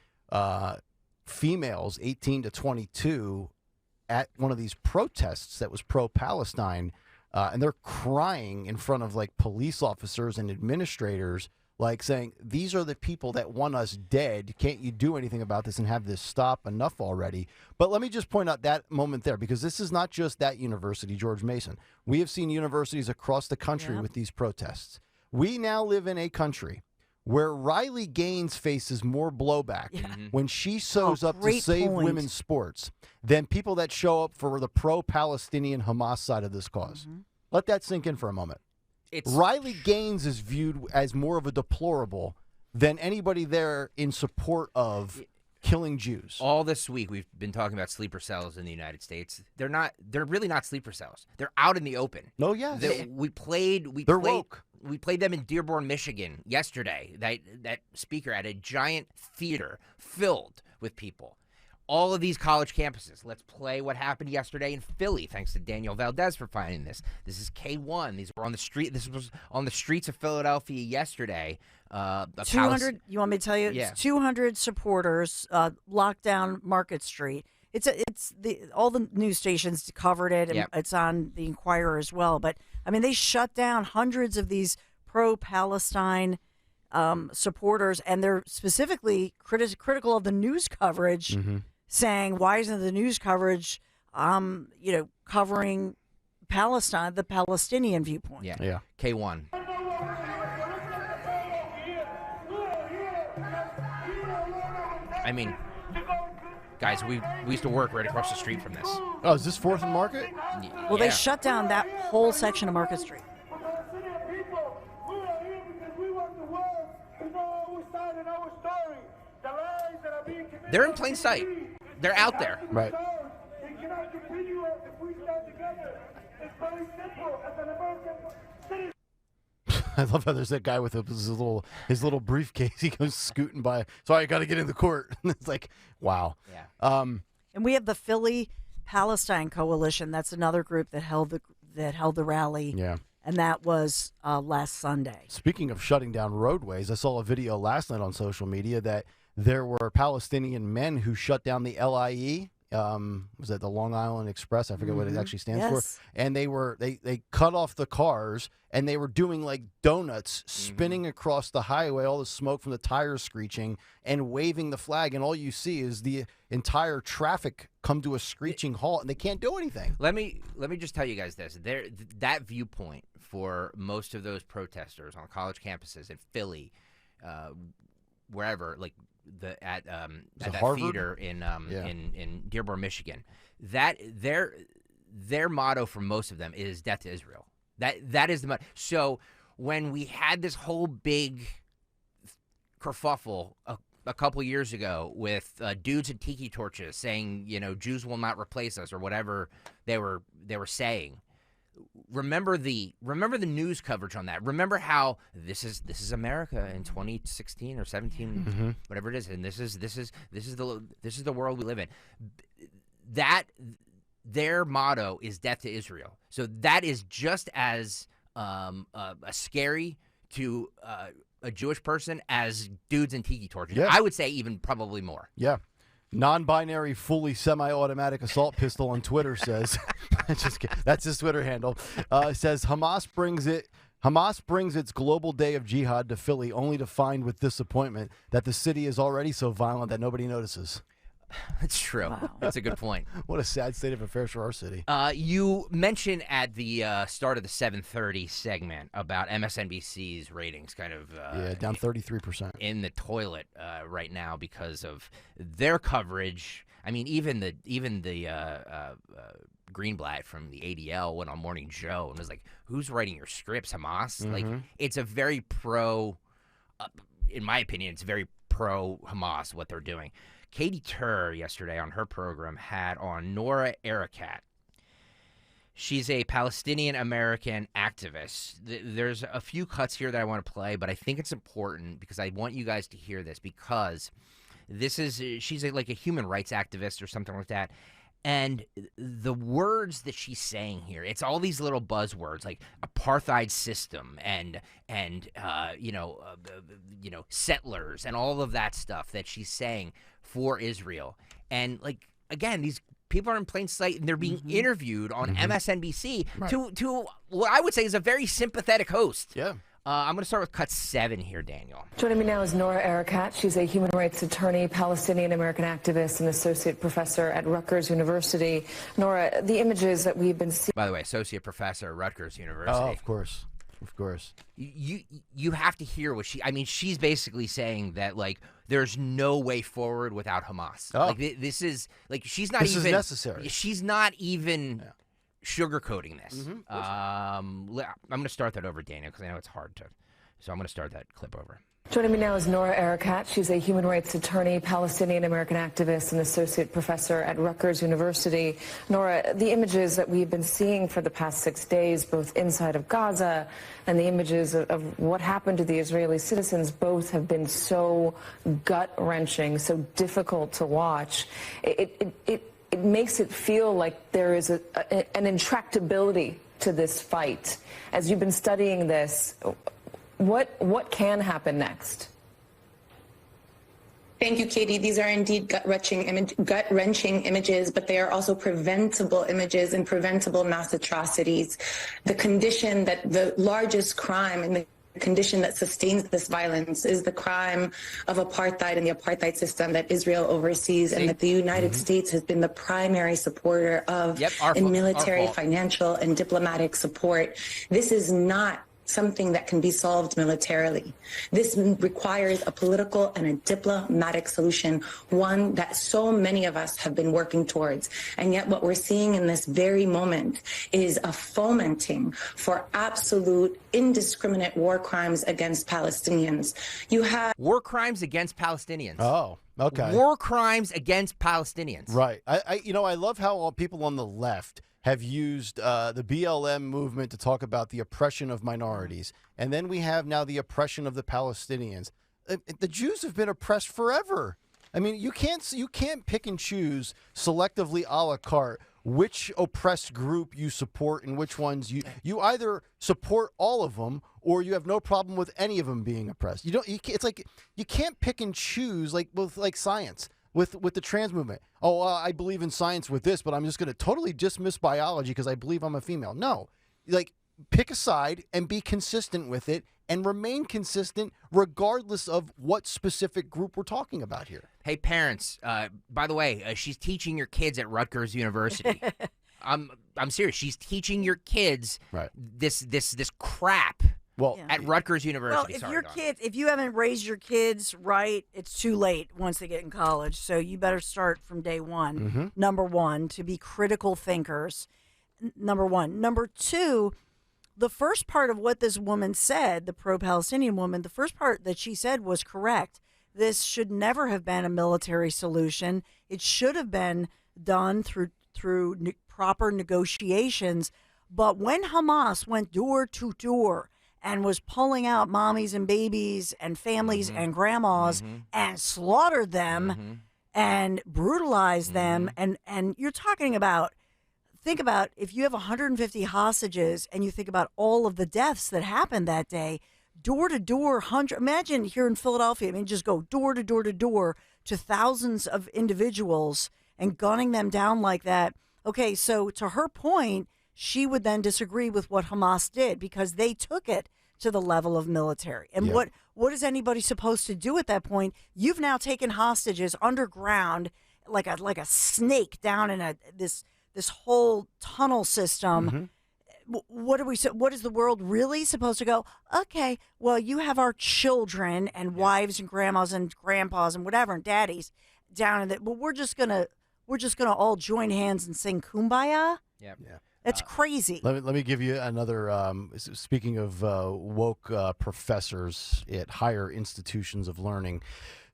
females 18 to 22 at one of these protests that was pro-Palestine, and they're crying in front of like police officers and administrators, like saying, these are the people that want us dead. Can't you do anything about this and have this stop? Enough already. But let me just point out that moment there, because this is not just that university, George Mason. We have seen universities across the country with these protests. We now live in a country where Riley Gaines faces more blowback when she shows up to save women's sports than people that show up for the pro-Palestinian Hamas side of this cause. Let that sink in for a moment. Riley Gaines is viewed as more of a deplorable than anybody there in support of killing Jews. All this week we've been talking about sleeper cells in the United States. They're really not sleeper cells. They're out in the open. No, yeah. They're woke. We played them in Dearborn, Michigan yesterday. That speaker at a giant theater filled with people. All of these college campuses. Let's play what happened yesterday in Philly. Thanks to Daniel Valdez for finding this. This is K1. These were on the street. This was on the streets of Philadelphia yesterday. 200. You want me to tell you? Yeah. It's 200 supporters locked down Market Street all the news stations covered it, and it's on the Inquirer as well. But I mean, they shut down hundreds of these pro-Palestine supporters, and they're specifically critical of the news coverage, saying, "Why isn't the news coverage, covering Palestine, the Palestinian viewpoint?" Yeah. K1. I mean, guys, we used to work right across the street from this. Oh, is this 4th and Market? Well, they shut down that whole section of Market Street. They're in plain sight. They're out there. Right. I love how there's that guy with his little briefcase. He goes scooting by. Sorry, I got to get in the court. It's like, wow. Yeah. And we have the Philly Palestine Coalition. That's another group that held the rally. Yeah. And that was last Sunday. Speaking of shutting down roadways, I saw a video last night on social media that there were Palestinian men who shut down the LIE. Was that the Long Island Express? I forget what it actually stands for. And they cut off the cars, and they were doing like donuts, spinning across the highway, all the smoke from the tires screeching, and waving the flag. And all you see is the entire traffic come to a screeching halt, and they can't do anything. Let me just tell you guys this: that viewpoint for most of those protesters on college campuses in Philly, wherever, like at that theater in Dearborn, Michigan, that their motto for most of them is "Death to Israel." That is the motto. So when we had this whole big kerfuffle a couple years ago with dudes in tiki torches saying, Jews will not replace us, or whatever they were saying. Remember the news coverage on that. Remember how this is America in 2016 or 17, whatever it is, and this is the world we live in. That their motto is "Death to Israel." So that is just as scary to a Jewish person as dudes in tiki torches. Yeah. I would say even probably more. Yeah. Non-binary, fully semi-automatic assault pistol on Twitter says, that's his Twitter handle, says Hamas brings its global day of jihad to Philly only to find with disappointment that the city is already so violent that nobody notices. That's true. Wow. That's a good point. What a sad state of affairs for our city. You mentioned at the start of the 7:30 segment about MSNBC's ratings kind of down 33%. In the toilet right now because of their coverage. I mean, even the Greenblatt from the ADL went on Morning Joe and was like, "Who's writing your scripts, Hamas?" Like, it's a very in my opinion, it's very pro Hamas what they're doing. Katie Tur yesterday on her program had on Nora Erakat. She's a Palestinian-American activist. There's a few cuts here that I want to play, but I think it's important because I want you guys to hear this because she's like a human rights activist or something like that. And the words that she's saying here, it's all these little buzzwords like apartheid system and settlers and all of that stuff that she's saying for Israel. And like, again, these people are in plain sight and they're being interviewed on MSNBC to what I would say is a very sympathetic host. Yeah. I'm going to start with cut 7 here, Daniel. Joining me now is Nora Erakat. She's a human rights attorney, Palestinian-American activist, and associate professor at Rutgers University. Nora, the images that we've been seeing... By the way, associate professor at Rutgers University. Oh, of course. Of course. You have to hear what she's basically saying that, like, there's no way forward without Hamas. Oh. Like, this is, like, she's not this even... This is necessary. She's not even... Yeah. Sugarcoating this. I'm going to start that over, Daniel, because I know it's hard to. So I'm going to start that clip over. Joining me now is Nora Erakat. She's a human rights attorney, Palestinian-American activist, and associate professor at Rutgers University. Nora, the images that we've been seeing for the past 6 days, both inside of Gaza and the images of what happened to the Israeli citizens, both have been so gut-wrenching, so difficult to watch. It makes it feel like there is an intractability to this fight. As you've been studying this, what can happen next? Thank you, Katie. These are indeed gut-wrenching images, but they are also preventable images and preventable mass atrocities. The condition that the largest crime and the condition that sustains this violence is the crime of apartheid and the apartheid system that Israel oversees and that the United States has been the primary supporter of in military, financial, and diplomatic support. This is not something that can be solved militarily. This requires a political and a diplomatic solution, one that so many of us have been working towards. And yet what we're seeing in this very moment is a fomenting for absolute indiscriminate war crimes against Palestinians. You have war crimes against Palestinians. Oh, okay. War crimes against Palestinians. Right. I love how all people on the left have used the BLM movement to talk about the oppression of minorities. And then we have now the oppression of the Palestinians. The Jews have been oppressed forever. I mean, you can't pick and choose selectively a la carte which oppressed group you support and which ones you either support all of them or you have no problem with any of them being oppressed. It's like you can't pick and choose with science. With the trans movement. I believe in science with this, but I'm just going to totally dismiss biology because I believe I'm a female. No, pick a side and be consistent with it and remain consistent regardless of what specific group we're talking about here. Hey, parents, by the way, she's teaching your kids at Rutgers University. I'm serious. She's teaching your kids this crap. Well, at Rutgers University. Well, if you haven't raised your kids right, it's too late once they get in college. So you better start from day one. Number one, to be critical thinkers. Number one. Number two, the first part of what this woman said, the pro-Palestinian woman, the first part that she said was correct. This should never have been a military solution. It should have been done through proper negotiations. But when Hamas went door to door and was pulling out mommies and babies and families and grandmas and slaughtered them and brutalized them. And you're talking about, think about if you have 150 hostages and you think about all of the deaths that happened that day, door to door, imagine here in Philadelphia, just go door to door to thousands of individuals and gunning them down like that. Okay, so to her point, she would then disagree with what Hamas did because they took it to the level of military. And what is anybody supposed to do at that point? You've now taken hostages underground like a snake down in this whole tunnel system. What is the world really supposed to go? Okay, well, you have our children and wives and grandmas and grandpas and whatever and daddies down in that, but we're just gonna all join hands and sing Kumbaya. Yeah. That's crazy. Let me give you another. Speaking of woke professors at higher institutions of learning,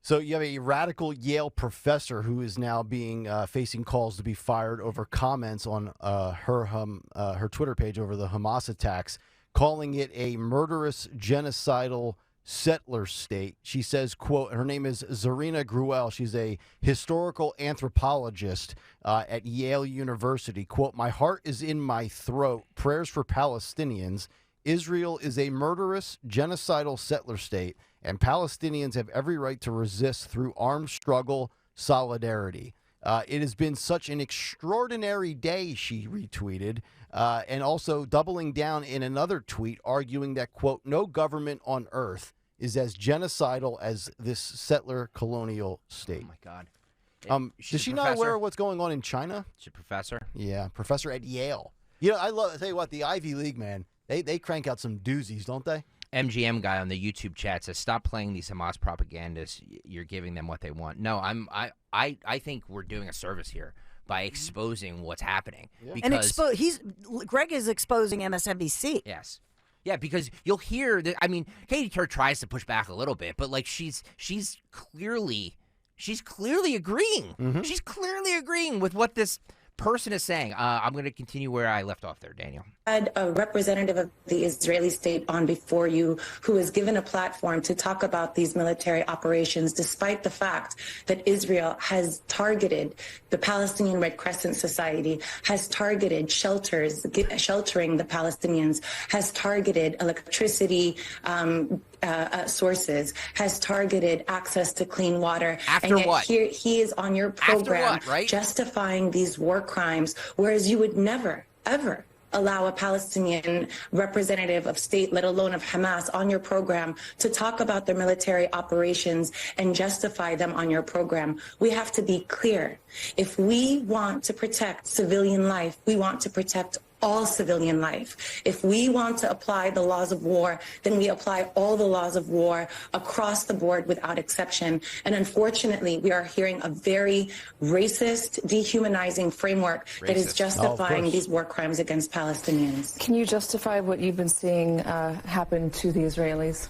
so you have a radical Yale professor who is now being facing calls to be fired over comments on her Twitter page over the Hamas attacks, calling it a murderous, genocidal settler state. She says, quote, her name is Zarina Gruel. She's a historical anthropologist at Yale University. Quote, my heart is in my throat. Prayers for Palestinians. Israel is a murderous, genocidal settler state, and Palestinians have every right to resist through armed struggle, solidarity. It has been such an extraordinary day, she retweeted, and also doubling down in another tweet, arguing that, quote, no government on earth is as genocidal as this settler colonial state. Oh, my God. Is she not aware of what's going on in China? She's a professor? Yeah, professor at Yale. I tell you what, the Ivy League, man, they crank out some doozies, don't they? MGM guy on the YouTube chat says, stop playing these Hamas propagandists. You're giving them what they want. No, I think we're doing a service here by exposing what's happening. Yeah. And Greg is exposing MSNBC. Yes. Yeah, because you'll hear that. I mean, Katie Tur tries to push back a little bit, but she's clearly agreeing. She's clearly agreeing with what this person is saying. I'm going to continue where I left off there, Daniel. a representative of the Israeli state on before you who was given a platform to talk about these military operations, despite the fact that Israel has targeted the Palestinian Red Crescent Society, has targeted sheltering the Palestinians, has targeted electricity sources, has targeted access to clean water. After and yet what? Here he is on your program justifying these war crimes, whereas you would never, ever allow a Palestinian representative of state, let alone of Hamas, on your program to talk about their military operations and justify them on your program. We have to be clear. If we want to protect civilian life, we want to protect all civilian life. If we want to apply the laws of war, then we apply all the laws of war across the board without exception. And unfortunately, we are hearing a very racist, dehumanizing framework that is justifying these war crimes against Palestinians. Can you justify what you've been seeing happen to the Israelis?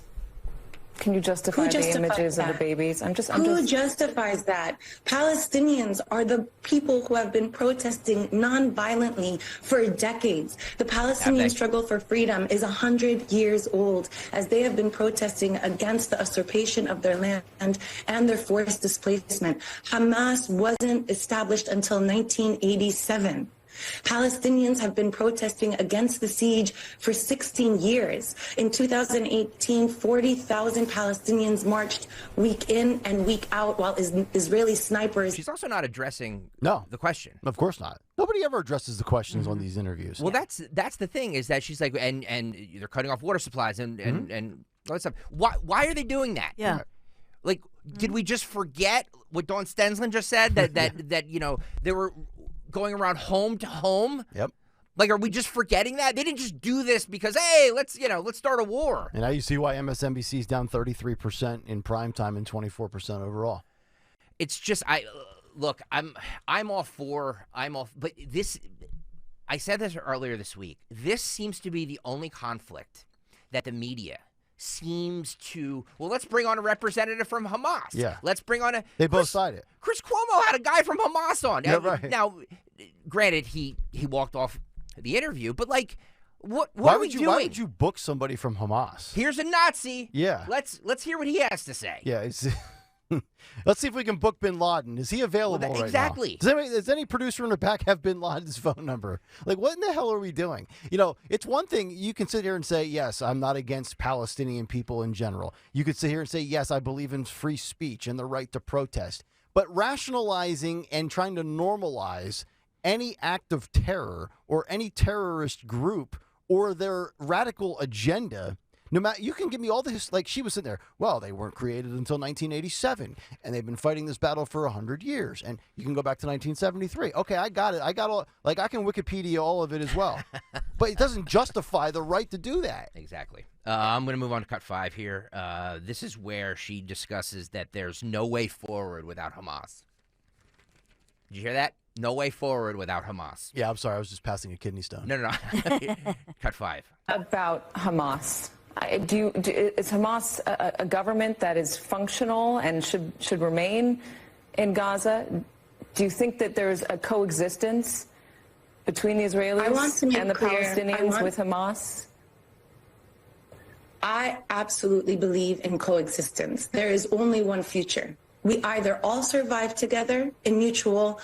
Can you justify the images of the babies? Who justifies that? Palestinians are the people who have been protesting non-violently for decades. The Palestinian struggle for freedom is 100 years old, as they have been protesting against the usurpation of their land and their forced displacement. Hamas wasn't established until 1987. Palestinians have been protesting against the siege for 16 years. In 2018, 40,000 Palestinians marched week in and week out while Israeli snipers... She's also not addressing the question. Of course not. Nobody ever addresses the questions on these interviews. Well, that's the thing, is that she's like, and they're cutting off water supplies and all that stuff. Why are they doing that? Yeah. Like, did we just forget what Dawn Stensland just said? That you know, they were going around home to home. Yep. Like, are we just forgetting that? They didn't just do this because, hey, let's start a war. And now you see why MSNBC's down 33% in prime time and 24% overall. It's just, look, I'm all for, but this, I said this earlier this week. This seems to be the only conflict that the media seems to, well, let's bring on a representative from Hamas. Yeah. Let's bring on They both side it. Chris Cuomo had a guy from Hamas on. Yeah, right. Now, granted, he walked off the interview, but like, what are we doing? Why would you book somebody from Hamas? Here's a Nazi. Yeah. Let's hear what he has to say. Yeah. Let's see if we can book Bin Laden. Is he available right now? Exactly. Does any producer in the back have Bin Laden's phone number? Like, what in the hell are we doing? You know, it's one thing you can sit here and say, yes, I'm not against Palestinian people in general. You could sit here and say, yes, I believe in free speech and the right to protest. But rationalizing and trying to normalize any act of terror or any terrorist group or their radical agenda, no matter, you can give me all this, like she was sitting there, well, they weren't created until 1987, and they've been fighting this battle for 100 years, and you can go back to 1973. Okay, I got it. I got all, like, I can Wikipedia all of it as well. But it doesn't justify the right to do that. Exactly. I'm going to move on to cut 5 here. This is where she discusses that there's no way forward without Hamas. Did you hear that? No way forward without Hamas. Yeah, I'm sorry. I was just passing a kidney stone. No. Cut 5. About Hamas. Is Hamas a government that is functional and should remain in Gaza? Do you think that there's a coexistence between the Israelis and the Palestinians with Hamas? I absolutely believe in coexistence. There is only one future. We either all survive together in mutual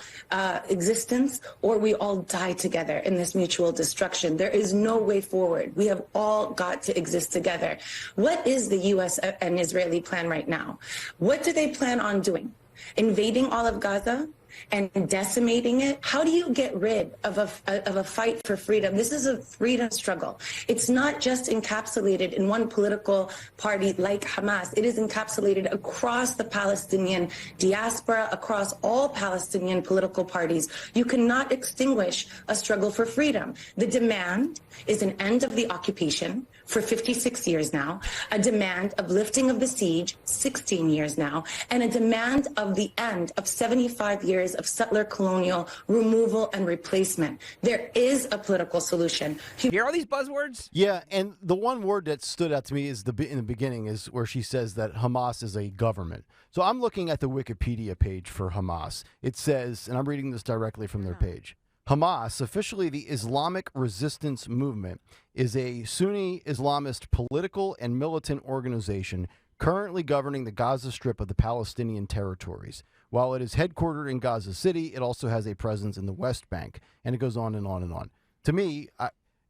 existence, or we all die together in this mutual destruction. There is no way forward. We have all got to exist together. What is the U.S. and Israeli plan right now? What do they plan on doing? Invading all of Gaza and decimating it? How do you get rid of a fight for freedom? This is a freedom struggle. It's not just encapsulated in one political party like Hamas. It is encapsulated across the Palestinian diaspora, across all Palestinian political parties. You cannot extinguish a struggle for freedom. The demand is an end of the occupation for 56 years now, a demand of lifting of the siege, 16 years now, and a demand of the end of 75 years of settler colonial removal and replacement. There is a political solution. You hear all these buzzwords? Yeah, and the one word that stood out to me is in the beginning is where she says that Hamas is a government. So I'm looking at the Wikipedia page for Hamas. It says, and I'm reading this directly from their page, Hamas, officially the Islamic Resistance Movement, is a Sunni Islamist political and militant organization currently governing the Gaza Strip of the Palestinian territories. While it is headquartered in Gaza City, it also has a presence in the West Bank, and it goes on and on and on. To me,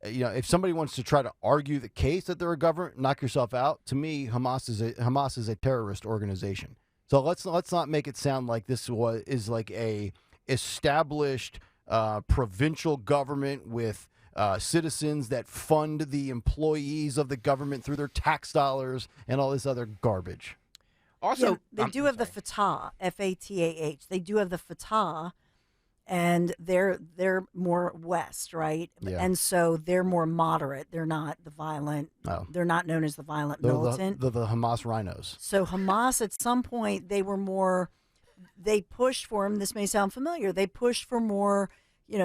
if somebody wants to try to argue the case that they're a government, knock yourself out. To me, Hamas is a terrorist organization. So let's not make it sound like this is like a established provincial government with citizens that fund the employees of the government through their tax dollars and all this other garbage. Also, they do have the Fatah, F-A-T-A-H. They do have the Fatah, and they're more west, right? Yeah. And so they're more moderate. They're not the violent. Oh. They're not known as the violent militant. The Hamas rhinos. So Hamas, at some point, they were more. They pushed for him. This may sound familiar. They pushed for more,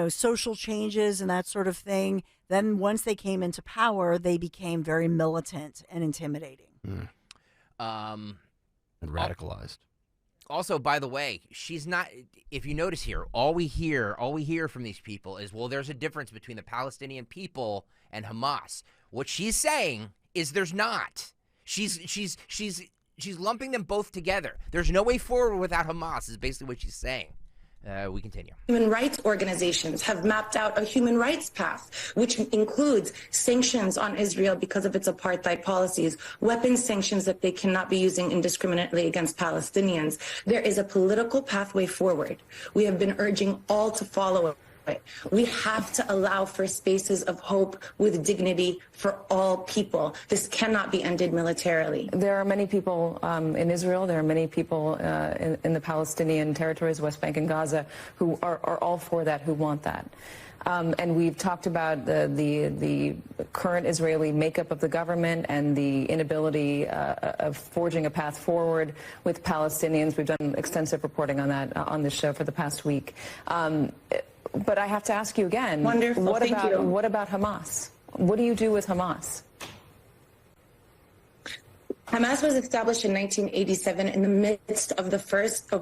social changes and that sort of thing. Then once they came into power, they became very militant and intimidating. And radicalized. Also, by the way, she's not. If you notice here, all we hear from these people is, well, there's a difference between the Palestinian people and Hamas. What she's saying is there's not. She's lumping them both together. There's no way forward without Hamas, is basically what she's saying. We continue. Human rights organizations have mapped out a human rights path, which includes sanctions on Israel because of its apartheid policies, weapons sanctions that they cannot be using indiscriminately against Palestinians. There is a political pathway forward. We have been urging all to follow it. We have to allow for spaces of hope with dignity for all people. This cannot be ended militarily. There are many people in Israel, there are many people in the Palestinian territories, West Bank and Gaza, who are all for that, who want that. And we've talked about the current Israeli makeup of the government and the inability of forging a path forward with Palestinians. We've done extensive reporting on that on this show for the past week. But I have to ask you again, Wonderful. What Thank about Hamas? What do you do with Hamas? Hamas was established in 1987 in the midst of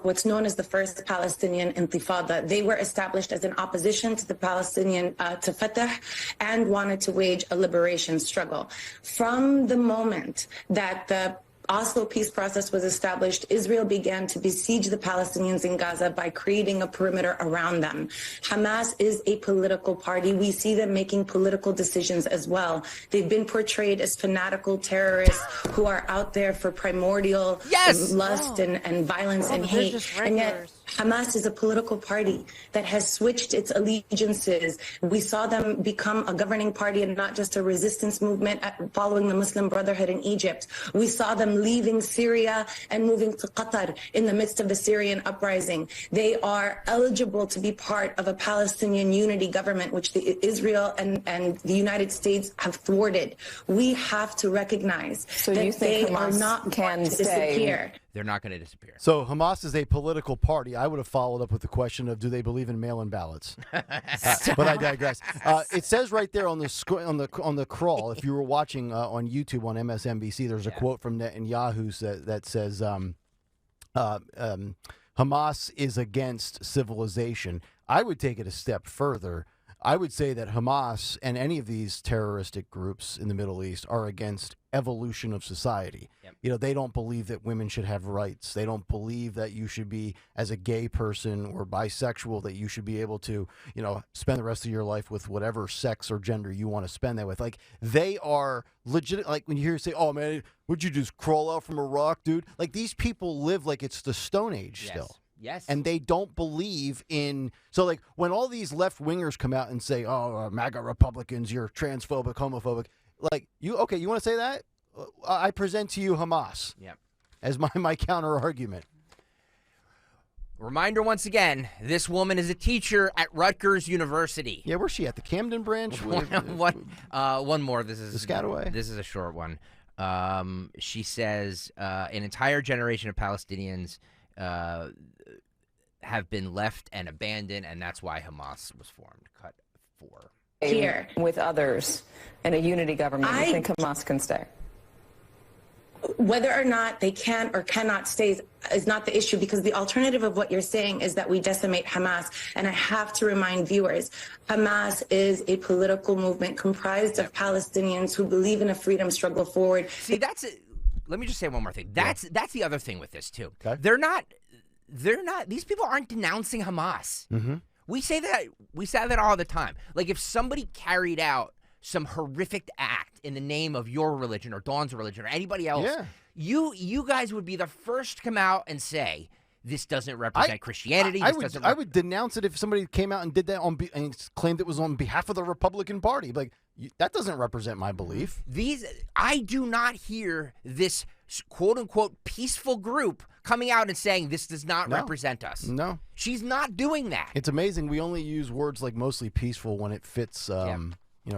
what's known as the first Palestinian Intifada. They were established as an opposition to the Palestinian, to Fatah, and wanted to wage a liberation struggle. From the moment that the Oslo peace process was established, Israel began to besiege the Palestinians in Gaza by creating a perimeter around them. Hamas is a political party. We see them making political decisions as well. They've been portrayed as fanatical terrorists who are out there for primordial lust and violence and hate. And yet Hamas is a political party that has switched its allegiances. We saw them become a governing party and not just a resistance movement following the Muslim Brotherhood in Egypt. We saw them leaving Syria and moving to Qatar in the midst of the Syrian uprising. They are eligible to be part of a Palestinian unity government, which Israel and the United States have thwarted. We have to recognize that they are not going to disappear. They're not going to disappear. So Hamas is a political party. I would have followed up with the question of, do they believe in mail-in ballots? But I digress. It says right there on the crawl, if you were watching on YouTube on MSNBC, there's a quote from Netanyahu that says, Hamas is against civilization. I would take it a step further. I would say that Hamas and any of these terroristic groups in the Middle East are against evolution of society. Yep. They don't believe that women should have rights. They don't believe that you should be, as a gay person or bisexual, that you should be able to, spend the rest of your life with whatever sex or gender you want to spend that with. Like, they are legit. Like, when you hear say, oh man, would you just crawl out from a rock, dude? Like, these people live like it's the Stone Age still. Yes. And they don't believe in. So, like, when all these left wingers come out and say, oh, MAGA Republicans, you're transphobic, homophobic. Like, you want to say that? I present to you Hamas as my counter argument. Reminder once again, this woman is a teacher at Rutgers University. Yeah, where's she at? The Camden branch? One more. This is Piscataway? This is a short one. She says an entire generation of Palestinians have been left and abandoned, and that's why Hamas was formed. Cut 4. Here with others in a unity government, you think Hamas can stay? whether or not they can or cannot stay is not the issue, because the alternative of what you're saying is that we decimate Hamas. And I have to remind viewers, Hamas is a political movement comprised of Palestinians who believe in a freedom struggle forward. See, that's it. Let me just say one more thing. That's the other thing with this too. Okay. They're not. These people aren't denouncing Hamas. Mm-hmm. We say that all the time. Like, if somebody carried out some horrific act in the name of your religion or Dawn's religion or anybody else, you guys would be the first to come out and say, this doesn't represent Christianity. I would denounce it if somebody came out and did that and claimed it was on behalf of the Republican Party. Like, that doesn't represent my belief. I do not hear this quote unquote peaceful group coming out and saying this does not represent us. No. She's not doing that. It's amazing. We only use words like mostly peaceful when it fits a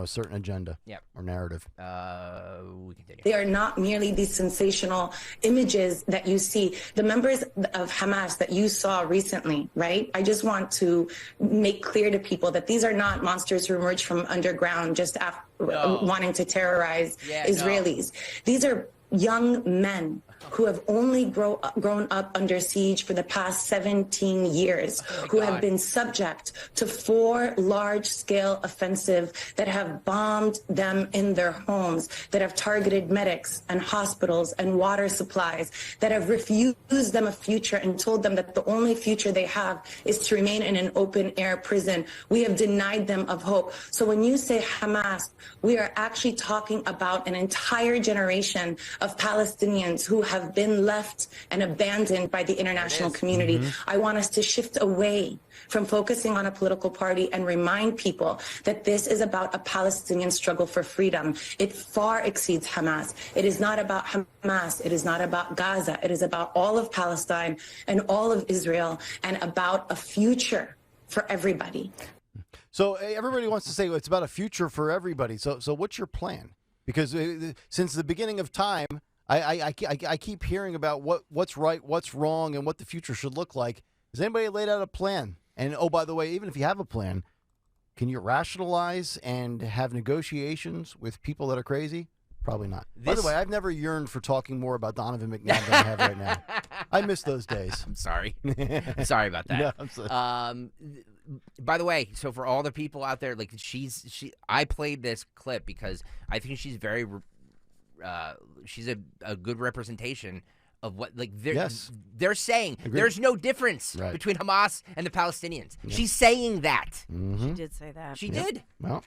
certain agenda or narrative. We continue. They are not merely these sensational images that you see. The members of Hamas that you saw recently, right? I just want to make clear to people that these are not monsters who emerged from underground just wanting to terrorize Israelis. These are young men who have only grown up under siege for the past 17 years, who have been subject to 4 large-scale offensives that have bombed them in their homes, that have targeted medics and hospitals and water supplies, that have refused them a future and told them that the only future they have is to remain in an open-air prison. We have denied them of hope. So when you say Hamas, we are actually talking about an entire generation of Palestinians who have been left and abandoned by the international community. I want us to shift away from focusing on a political party and remind people that this is about a Palestinian struggle for freedom. It far exceeds Hamas. It is not about Hamas. It is not about Gaza. It is about all of Palestine and all of Israel, and about a future for everybody. So everybody wants to say it's about a future for everybody. So what's your plan? Because since the beginning of time, I keep hearing about what's right, what's wrong, and what the future should look like. Has anybody laid out a plan? And, oh, by the way, even if you have a plan, can you rationalize and have negotiations with people that are crazy? Probably not. By the way, I've never yearned for talking more about Donovan McNabb than I have right now. I miss those days. I'm sorry. Sorry about that. No, I'm sorry. By the way, so for all the people out there, like I played this clip because I think she's very, she's a good representation of what, like, they're saying. Agreed. There's no difference between Hamas and the Palestinians. Yeah. She's saying that. Mm-hmm. She did say that. She did. Well,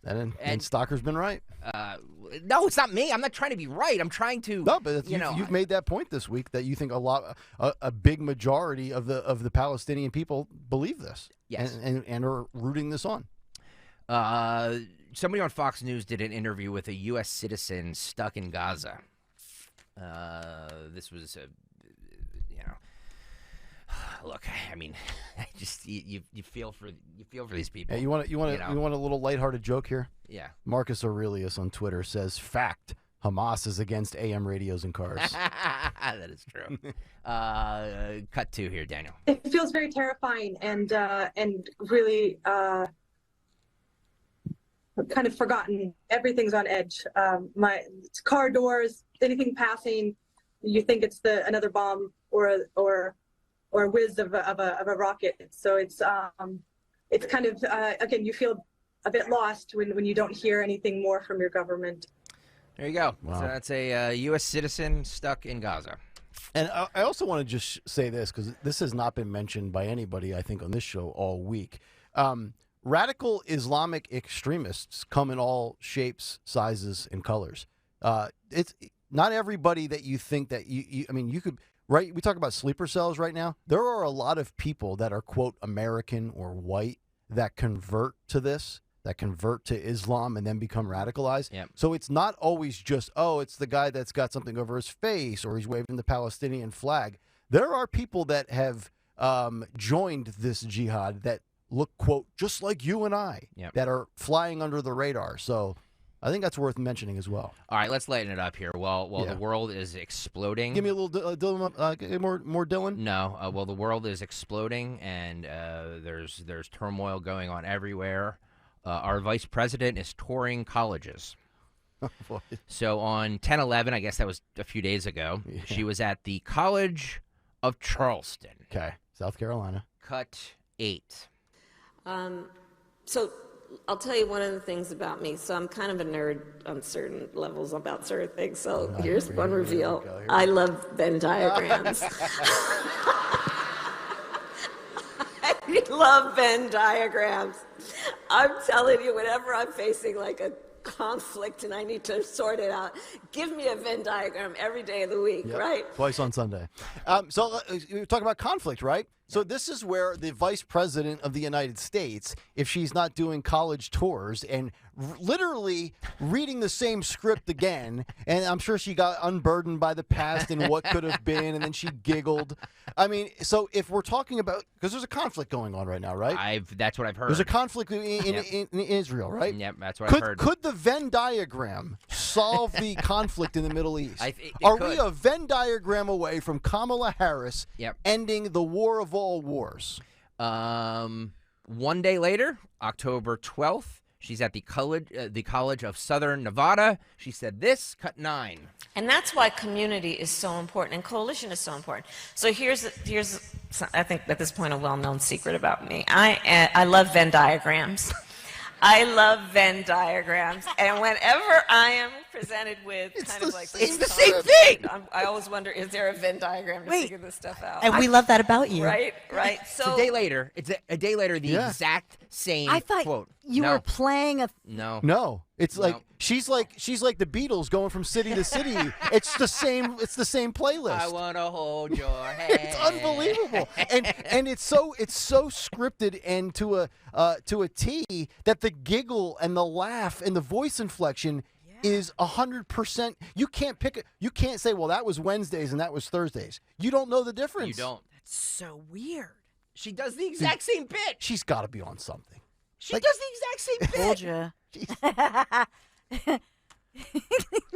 and Stocker's been right. No, it's not me. I'm not trying to be right. I'm trying to. No, but you've made that point this week that you think a big majority of the Palestinian people believe this. Yes. And are rooting this on. Somebody on Fox News did an interview with a U.S. citizen stuck in Gaza. This was look, I mean, just you feel for these people. Hey, you want a little lighthearted joke here? Yeah. Marcus Aurelius on Twitter says, "Fact: Hamas is against AM radios and cars." That is true. Cut 2 here, Daniel. It feels very terrifying and really kind of forgotten. Everything's on edge. My car doors, anything passing, you think it's another bomb or a whiz of a rocket. So it's kind of again, you feel a bit lost when you don't hear anything more from your government. There you go. Wow. So that's a U.S. citizen stuck in Gaza. And I also want to just say this, because this has not been mentioned by anybody, I think, on this show all week. Radical Islamic extremists come in all shapes, sizes, and colors. It's not everybody that you think that I mean, you could, right? We talk about sleeper cells right now. There are a lot of people that are, quote, American or white that convert to this, that convert to Islam and then become radicalized. Yep. So it's not always just, it's the guy that's got something over his face or he's waving the Palestinian flag. There are people that have joined this jihad that look, quote, just like you and I, that are flying under the radar. So I think that's worth mentioning as well. All right, let's lighten it up here. Well, the world is exploding. Give me a little Dylan, more Dylan. No, well, the world is exploding, and there's turmoil going on everywhere. Our vice president is touring colleges. So on 10/11, I guess that was a few days ago, she was at the College of Charleston. Okay, South Carolina. Cut 8. So I'll tell you one of the things about me. So I'm kind of a nerd on certain levels about certain things. So here's one reveal. I love Venn diagrams. I love Venn diagrams. I'm telling you, whenever I'm facing like a conflict and I need to sort it out, give me a Venn diagram every day of the week, right? Twice on Sunday. So we're talking about conflict, right? So this is where the vice president of the United States, if she's not doing college tours and literally reading the same script again, and I'm sure she got unburdened by the past and what could have been, and then she giggled. I mean, so if we're talking about, because there's a conflict going on right now, right? That's what I've heard. There's a conflict in Israel, right? Yep, that's what I've heard. Could the Venn diagram solve the conflict in the Middle East? Are we a Venn diagram away from Kamala Harris ending the war of all wars? 1 day later, October 12th, she's at the College of Southern Nevada. She said this, cut 9. And that's why community is so important and coalition is so important. So here's I think at this point a well-known secret about me. I love Venn diagrams. I love Venn diagrams, and whenever I am presented with it's the same thing. I always wonder, is there a Venn diagram to figure this stuff out? And we love that about you. Right. So it's a day later. The exact same I thought quote. You were playing a. No. It's like she's like the Beatles going from city to city. It's the same. It's the same playlist. I want to hold your hand. It's unbelievable, and it's so scripted and to a T that the giggle and the laugh and the voice inflection is 100%. You can't pick it. You can't say, well, that was Wednesdays and that was Thursdays. You don't know the difference. You don't. That's so weird. She does the exact same bit. She's got to be on something. She does the exact same bit. Told you.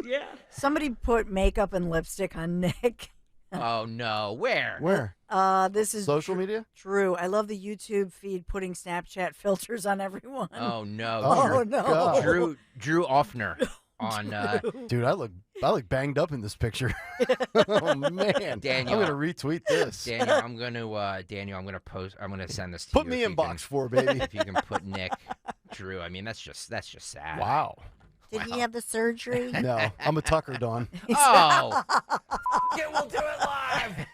Yeah. Somebody put makeup and lipstick on Nick. Oh no! Where? This is social media. True. I love the YouTube feed putting Snapchat filters on everyone. Oh no! Oh no! God. Drew Offner on. Dude, I look banged up in this picture. Oh man, Daniel, I'm gonna retweet this. Daniel, I'm gonna post. I'm gonna send this to you. Put me in box 4, baby. If you can put Nick, Drew. I mean, that's just sad. Wow. Did he have the surgery? No, I'm a Tucker, Dawn. Oh. We'll do it live.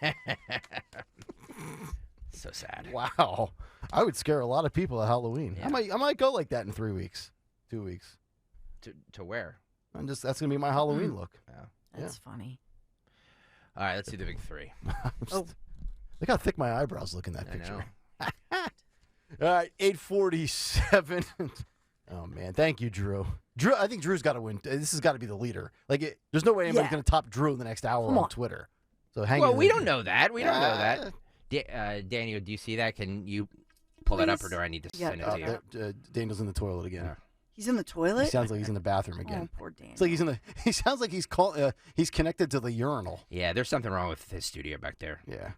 So sad. Wow. I would scare a lot of people at Halloween. Yeah. I might go like that in 3 weeks. 2 weeks. To where? That's gonna be my Halloween look. Yeah. That's funny. All right, let's do the big 3. Look how thick my eyebrows look in that picture. I know. All right, 8:47. Oh man, thank you, Drew. I think Drew's got to win. This has got to be the leader. There's no way anybody's going to top Drew in the next hour on Twitter. So hang. Well, we don't know that. We don't know that. Daniel, do you see that? Can you pull that up, or do I need to send it to you? Daniel's in the toilet again. He's in the toilet. He sounds like he's in the bathroom again. Oh, poor Daniel. It's like he sounds like he's connected to the urinal. Yeah, there's something wrong with his studio back there. Yeah,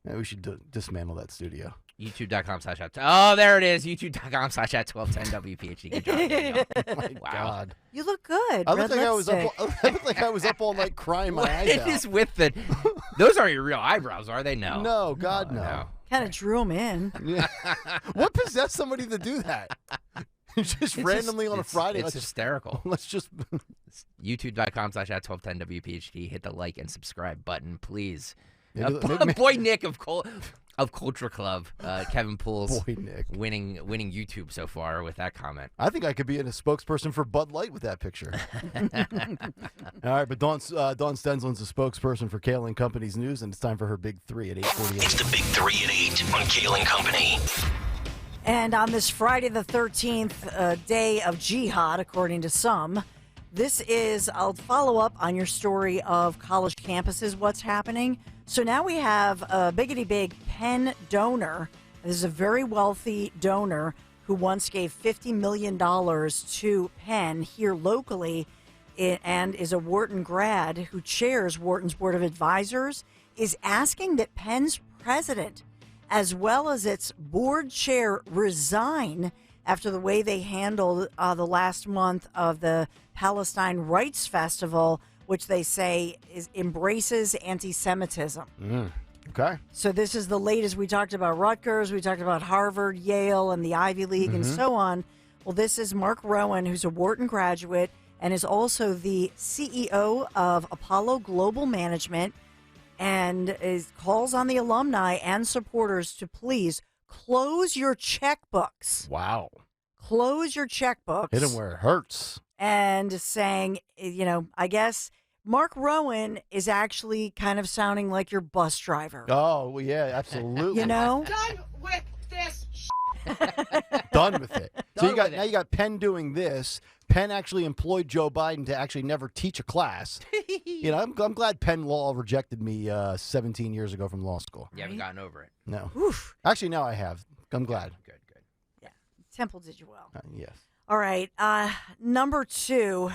we should dismantle that studio. YouTube.com/at. Oh, there it is. YouTube.com/at1210WPHD. Good job, Daniel. Oh my God. You look good. I look like I was up all night crying my eyes out. What is with the? Those aren't your real eyebrows, are they? No. No, God, no. Kind of drew him in. What possessed somebody to do that? Just randomly on a Friday. It's hysterical. Let's just YouTube.com/at1210WPHD. Hit the like and subscribe button, please. Boy Nick of Culture Club, Kevin Pools, Boy Nick, winning YouTube so far with that comment. I think I could be a spokesperson for Bud Light with that picture. All right, but Dawn Stensland's a spokesperson for Kayal and Company's news, and it's time for her Big 3 at 8:48. It's the Big 3 at 8 on Kayal and Company. And on this Friday the 13th, day of jihad, according to some, I'll follow up on your story of college campuses, what's happening. So now we have a biggity big Penn donor. This is a very wealthy donor who once gave $50 million to Penn here locally and is a Wharton grad who chairs Wharton's Board of Advisors, is asking that Penn's president, as well as its board chair, resign after the way they handled the last month of the Palestine Rights Festival, which they say embraces anti-Semitism. Okay. So this is the latest. We talked about Rutgers, we talked about Harvard, Yale, and the Ivy League, and so on. Well, this is Mark Rowan, who's a Wharton graduate and is also the CEO of Apollo Global Management, and calls on the alumni and supporters to please close your checkbooks. Wow. Close your checkbooks. Hit him where it hurts. And saying, I guess Mark Rowan is actually kind of sounding like your bus driver. Oh, well, yeah, absolutely. Done with this. Done with it. So now you got Penn doing this. Penn actually employed Joe Biden to actually never teach a class. I'm glad Penn Law rejected me 17 years ago from law school. You haven't gotten over it. No. Oof. Actually, now I have. I'm glad. Good. Yeah. Temple did you well. Yes. All right. Number two,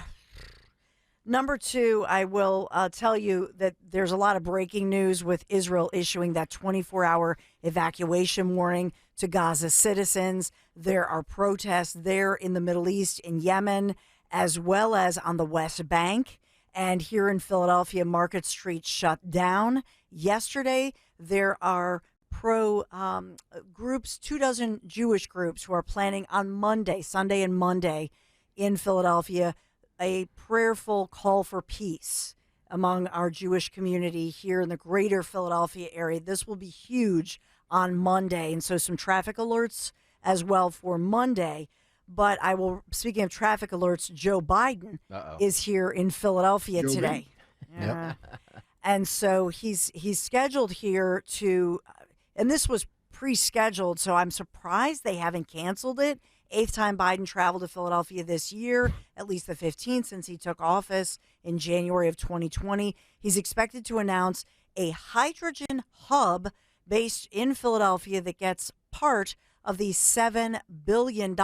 I will tell you that there's a lot of breaking news with Israel issuing that 24-hour evacuation warning to Gaza citizens. There are protests there in the Middle East, in Yemen, as well as on the West Bank. And here in Philadelphia, Market Street shut down. Yesterday, there are groups, 24 Jewish groups who are planning on Sunday and Monday in Philadelphia, a prayerful call for peace among our Jewish community here in the greater Philadelphia area. This will be huge on Monday. And so some traffic alerts as well for Monday. But speaking of traffic alerts, Joe Biden is here in Philadelphia today. Yep. And so he's scheduled here to, and this was pre-scheduled, so I'm surprised they haven't canceled it. 8th time Biden traveled to Philadelphia this year, at least the 15th since he took office in January of 2020. He's expected to announce a hydrogen hub based in Philadelphia that gets part of the $7 billion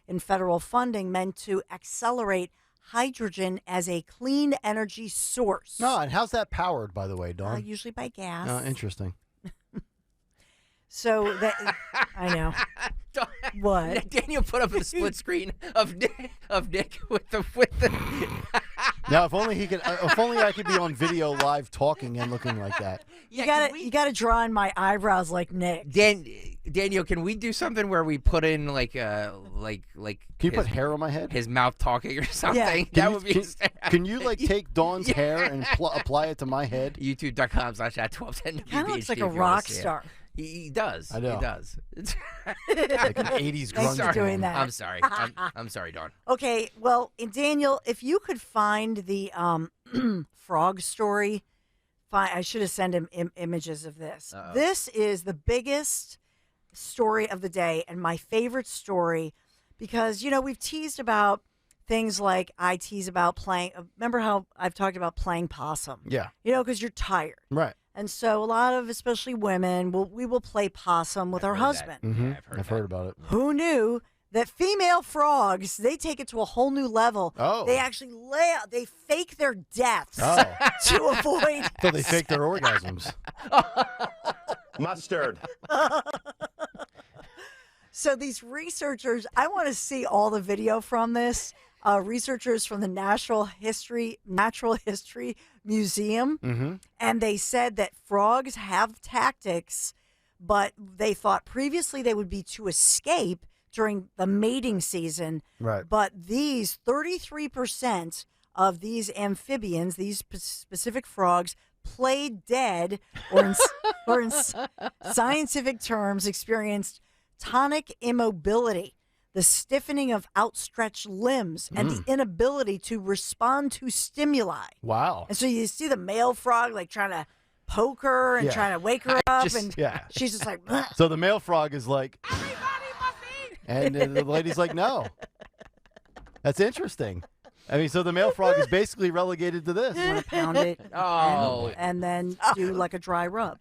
in federal funding meant to accelerate hydrogen as a clean energy source. No, and how's that powered, by the way, Dawn? Usually by gas. Oh, interesting. So that I know. What? Daniel put up a split screen of Nick with the. Now, if only I could be on video live talking and looking like that. You gotta draw in my eyebrows like Nick. Daniel, can we do something where we put in like Can you put hair on my head? His mouth talking or something? Yeah. That would be. Can you take Dawn's hair and apply it to my head? YouTube.com/@1210. Kind of looks like a rock star. He does. I know. He does. Like an 80s grunge. Thanks for doing that. I'm sorry. I'm sorry, Dawn. Okay, well, Daniel, if you could find the frog story, I should have sent him images of this. Uh-oh. This is the biggest story of the day and my favorite story because, we've teased about things like I tease about playing. Remember how I've talked about playing possum? Yeah. Because you're tired. Right. And so a lot of, especially women, we will play possum with our husband. Mm-hmm. Yeah, I've heard about it. Who knew that female frogs, they take it to a whole new level. Oh. They actually they fake their deaths to avoid. So they fake their orgasms. Mustard. So these researchers, I want to see all the video from this. Researchers from the Natural History Museum, and they said that frogs have tactics, but they thought previously they would be to escape during the mating season. Right. But these 33% of these amphibians, these specific frogs, play dead, or in scientific terms, experienced tonic immobility, the stiffening of outstretched limbs, and the inability to respond to stimuli. Wow. And so you see the male frog like trying to poke her and trying to wake her up, and she's just like, "Bleh." So the male frog is like, and the lady's like, no. That's interesting. I mean, so the male frog is basically relegated to this. Want to pound it, Oh. and then do like a dry rub.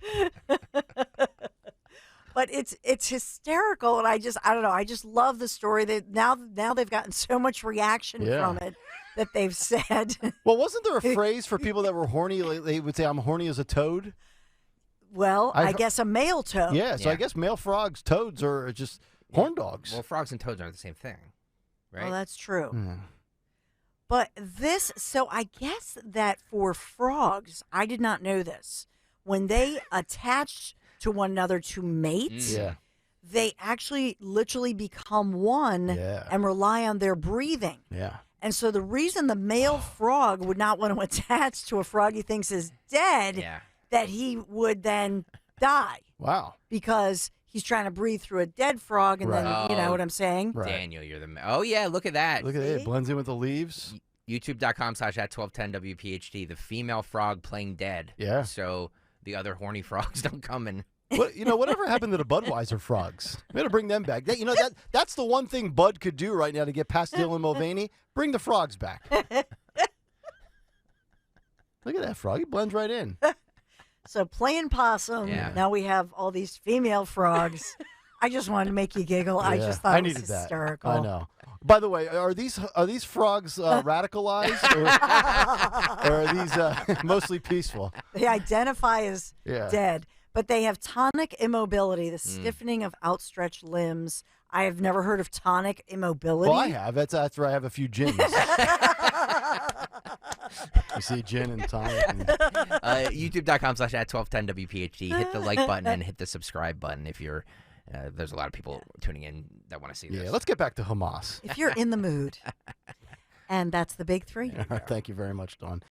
But it's hysterical, and I don't know. I just love the story. That now they've gotten so much reaction from it that they've said. Well, wasn't there a phrase for people that were horny? Like they would say, "I'm horny as a toad." Well, I guess a male toad. Yeah, so I guess male frogs, toads are just Horn dogs. Well, frogs and toads aren't the same thing, right? Well, that's true. Yeah. But so I guess that for frogs, I did not know this. When they attach to one another to mate, they actually literally become one and rely on their breathing. Yeah. And so the reason the male frog would not want to attach to a frog he thinks is dead, that he would then die. Wow. Because he's trying to breathe through a dead frog, and then, you know what I'm saying? Right. Daniel, you're the... Oh, yeah, look at that. Look at it. It blends in with the leaves. YouTube.com/@1210WPHT, the female frog playing dead. Yeah. So the other horny frogs don't come and... Whatever happened to the Budweiser frogs? We got to bring them back. That's the one thing Bud could do right now to get past Dylan Mulvaney. Bring the frogs back. Look at that frog. He blends right in. So playing possum. Yeah. Now we have all these female frogs. I just wanted to make you giggle. I just thought it was hysterical. I know. By the way, are these frogs radicalized, or are these mostly peaceful? They identify as dead, but they have tonic immobility, the stiffening of outstretched limbs. I have never heard of tonic immobility. Well, I have. That's where I have a few gins. You see gin and tonic. YouTube.com/@1210WPHT. Hit the like button and hit the subscribe button if you're... there's a lot of people tuning in that want to see this. Yeah, let's get back to Hamas. If you're in the mood. And that's the big three. Thank you very much, Dawn.